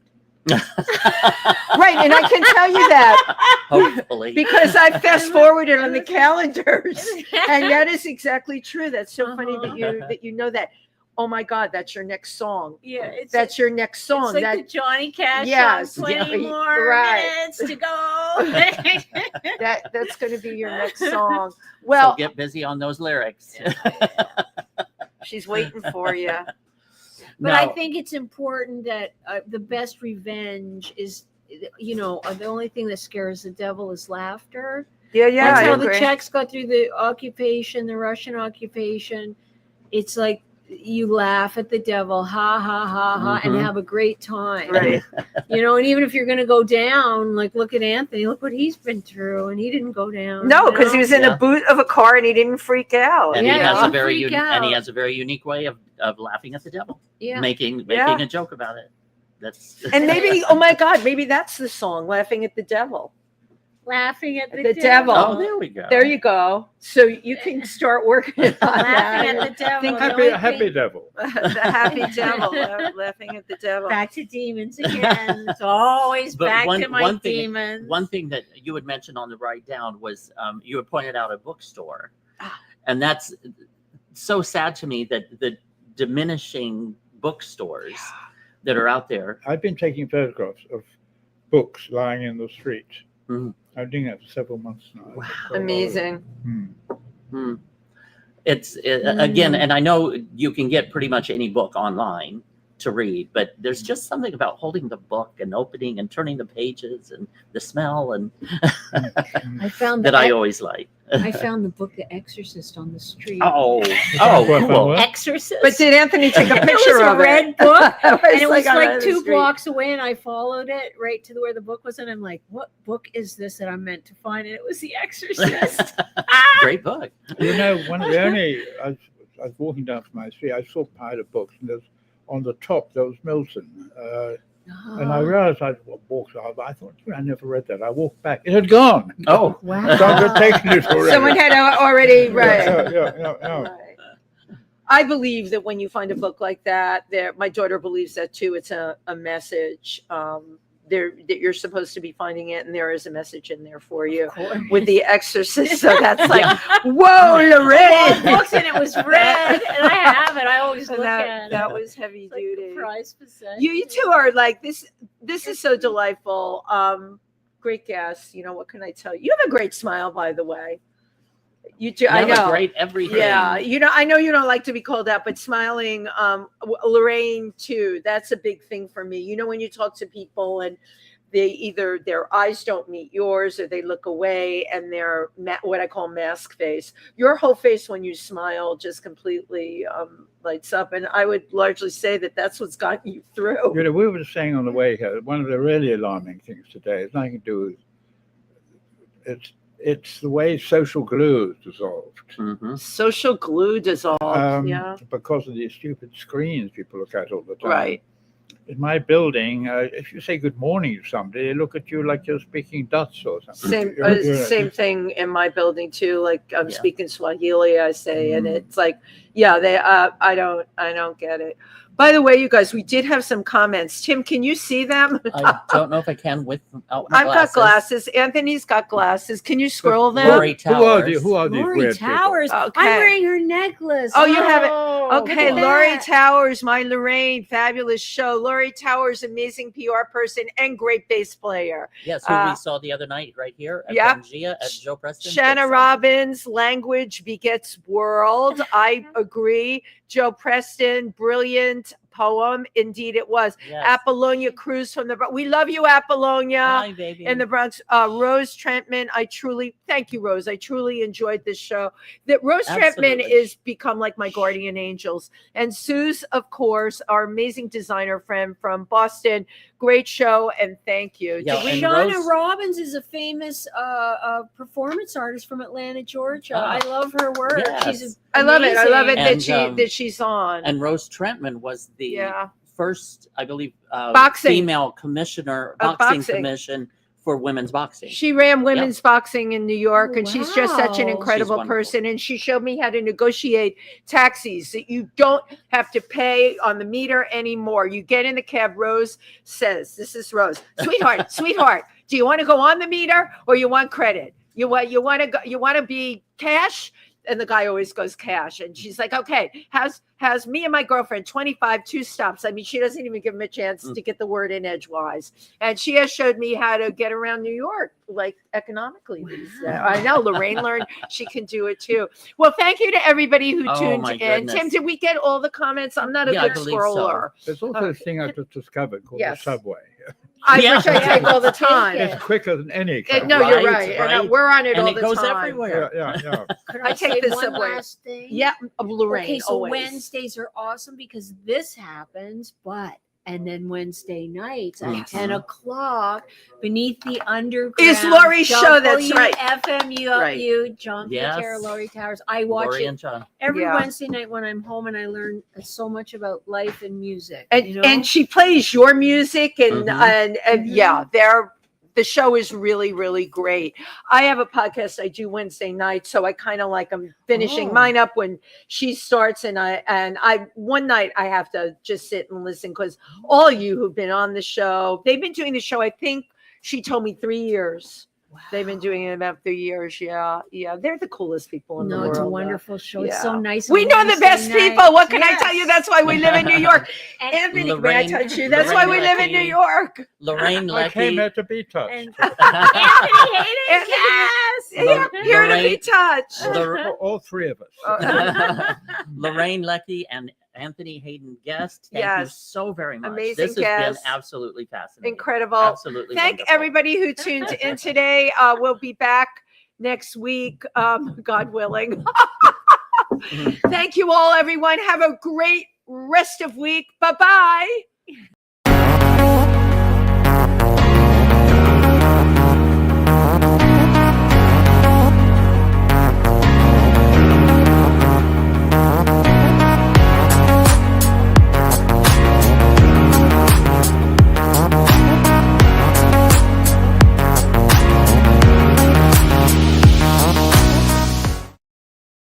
Speaker 2: Right, and I can tell you that
Speaker 1: hopefully
Speaker 2: because I fast forwarded on the calendars, and that is exactly true. That's so funny that you know that. Oh my God, that's your next song.
Speaker 4: Yeah,
Speaker 2: that's your next song.
Speaker 4: It's like the Johnny Cash song, 20 more minutes to go.
Speaker 2: That's going to be your next song. Well,
Speaker 1: so get busy on those lyrics.
Speaker 2: She's waiting for you.
Speaker 4: But I think it's important that the best revenge is, the only thing that scares the devil is laughter.
Speaker 2: Yeah.
Speaker 4: That's how the Czechs got through the occupation, the Russian occupation. It's like you laugh at the devil, ha, ha, ha, ha, and have a great time.
Speaker 2: Right.
Speaker 4: And even if you're going to go down, like look at Anthony, look what he's been through, and he didn't go down.
Speaker 2: No, because he was in the boot of a car and he didn't freak out.
Speaker 1: And he has a very unique way of laughing at the devil.
Speaker 4: Yeah.
Speaker 1: Making a joke about it.
Speaker 2: And maybe, oh my God, maybe that's the song, Laughing at the Devil.
Speaker 4: Laughing at the
Speaker 2: devil.
Speaker 1: Oh, there we go.
Speaker 2: There you go. So you can start working on
Speaker 4: laughing at the devil.
Speaker 3: Happy devil.
Speaker 2: The happy devil. Laughing at the devil.
Speaker 4: Back to demons again. It's always back to my demons.
Speaker 1: One thing that you had mentioned on the write down was you had pointed out a bookstore. And that's so sad to me that the diminishing bookstores that are out there.
Speaker 3: I've been taking photographs of books lying in the street. I'm doing that for several months now.
Speaker 2: Wow. Amazing.
Speaker 1: It's again, and I know you can get pretty much any book online to read, but there's just something about holding the book and opening and turning the pages and the smell and
Speaker 4: I found
Speaker 1: that I always like.
Speaker 4: I found the book The Exorcist on the street.
Speaker 1: Oh, cool.
Speaker 4: Exorcist.
Speaker 2: But did Anthony take a picture
Speaker 4: of it? Red book. And it was like 2
Speaker 2: street.
Speaker 4: blocks away, and I followed it right to where the book was, and I'm like, what book is this that I'm meant to find? And it was The Exorcist.
Speaker 1: Great book.
Speaker 3: One of the only, I was walking down from my street, I saw a pile of books, and there's on the top there was Milton. And I realized I'd walked off. I thought, I never read that. I walked back. It had gone.
Speaker 1: Oh,
Speaker 4: wow.
Speaker 3: So I've taken it already.
Speaker 2: Someone had already read.
Speaker 3: Yeah.
Speaker 2: Right. I believe that when you find a book like that, my daughter believes that too. It's a message that you're supposed to be finding it, and there is a message in there for you with The Exorcist. So that's like, whoa, Lorraine!
Speaker 4: Books, and it was red, and I have it. I always look at it.
Speaker 2: That was heavy duty.
Speaker 4: Prize possession.
Speaker 2: You two are like this. This is so delightful. Great guests. You know, what can I tell you? You have a great smile, by the way. You do. I know.
Speaker 1: Great everything.
Speaker 2: Yeah. You know, I know you don't like to be called out, but smiling, Lorraine too. That's a big thing for me. You know, when you talk to people and they either their eyes don't meet yours or they look away and they're what I call mask face. Your whole face when you smile just completely lights up. And I would largely say that that's what's gotten you through.
Speaker 3: You know, we were saying on the way here, one of the really alarming things today is nothing to do with it's the way social glue is dissolved.
Speaker 1: Mm-hmm.
Speaker 2: Social glue dissolved,
Speaker 3: because of these stupid screens people look at all the time.
Speaker 2: Right.
Speaker 3: In my building, if you say good morning to somebody, they look at you like you're speaking Dutch or something.
Speaker 2: Same thing in my building too. Like I'm speaking Swahili, I say, and it's like, I don't get it. By the way, you guys, we did have some comments. Tim, can you see them?
Speaker 1: I don't know if I can without my
Speaker 2: I've got glasses. Anthony's got glasses. Can you scroll them?
Speaker 1: Lori Towers.
Speaker 3: Who are these
Speaker 4: Lori
Speaker 3: weird
Speaker 4: Towers.
Speaker 3: people?
Speaker 4: Okay. I'm wearing her necklace.
Speaker 2: Oh, you have it. Okay, Lori
Speaker 4: that.
Speaker 2: Towers, my Lorraine, fabulous show. Lori Towers, amazing PR person and great bass player.
Speaker 1: Yes, who we saw the other night right here at Pangea at Joe Preston.
Speaker 2: Shanna Robbins, language begets world. I agree. Joe Preston, brilliant poem. Indeed, it was. Yes. Apollonia Cruz from the Bronx. We love you, Apollonia.
Speaker 1: Hi, baby.
Speaker 2: In the Bronx. Rose Trentman. Thank you, Rose. I truly enjoyed this show. That Rose Trentman is become like my guardian angels. And Suze, of course, our amazing designer friend from Boston. Great show, and thank you.
Speaker 1: Yeah,
Speaker 4: Shauna Robbins is a famous performance artist from Atlanta, Georgia. I love her work.
Speaker 1: Yes.
Speaker 2: I love it. I love it that she's on.
Speaker 1: And Rose Trentman was the first, I believe, female commissioner, boxing commission for women's boxing.
Speaker 2: She ran women's boxing in New York, and she's just such an incredible person. And she showed me how to negotiate taxis that you don't have to pay on the meter anymore. You get in the cab. Rose says, "This is Rose, sweetheart. Do you want to go on the meter or you want credit? You want to be cash?" And the guy always goes cash. And she's like, "Okay, has me and my girlfriend 25, 2 stops." I mean, she doesn't even give him a chance to get the word in edgewise. And she has showed me how to get around New York, like economically. I know Lorraine learned she can do it too. Well, thank you to everybody who tuned in. Tim, did we get all the comments? I'm not a good scroller.
Speaker 3: So. There's also a thing I just discovered called the subway.
Speaker 2: Which I take all the time.
Speaker 3: It's quicker than any.
Speaker 2: No, you're right. And we're on it all the time.
Speaker 1: And it goes everywhere.
Speaker 3: Yeah.
Speaker 2: I take the subway.
Speaker 4: One last thing?
Speaker 2: Yeah, Lorraine.
Speaker 4: Okay, so
Speaker 2: always.
Speaker 4: Wednesdays are awesome because this happens, and then Wednesday nights at 10 o'clock beneath the underground.
Speaker 2: Is Lori's show, that's right.
Speaker 4: FMU, John Pietero, Lori Towers. I watch
Speaker 1: Lori
Speaker 4: it every Wednesday night when I'm home, and I learn so much about life and music.
Speaker 2: And she plays your music, and the show is really, really great. I have a podcast I do Wednesday night, so I kind of like I'm finishing mine up when she starts, and I one night I have to just sit and listen because all you who've been on the show, they've been doing the show. I think she told me 3 years. Wow. They've been doing it about 3 years. Yeah. They're the coolest people in the world.
Speaker 4: It's a wonderful show. It's so nice.
Speaker 2: We know the best people. What can I tell you? That's why we live in New York. Anthony, may I touch you? That's why we live in New York.
Speaker 1: Lorraine Leckie.
Speaker 3: I came here to be touched.
Speaker 2: Anthony, here to be touched.
Speaker 3: All three of us.
Speaker 1: Lorraine Leckie and Anthony Haden-Guest. Thank you so very much.
Speaker 2: Amazing
Speaker 1: this has
Speaker 2: guest.
Speaker 1: been absolutely fascinating.
Speaker 2: Incredible.
Speaker 1: Absolutely
Speaker 2: Thank everybody who tuned in today. We'll be back next week, God willing. Thank you all, everyone. Have a great rest of week. Bye-bye.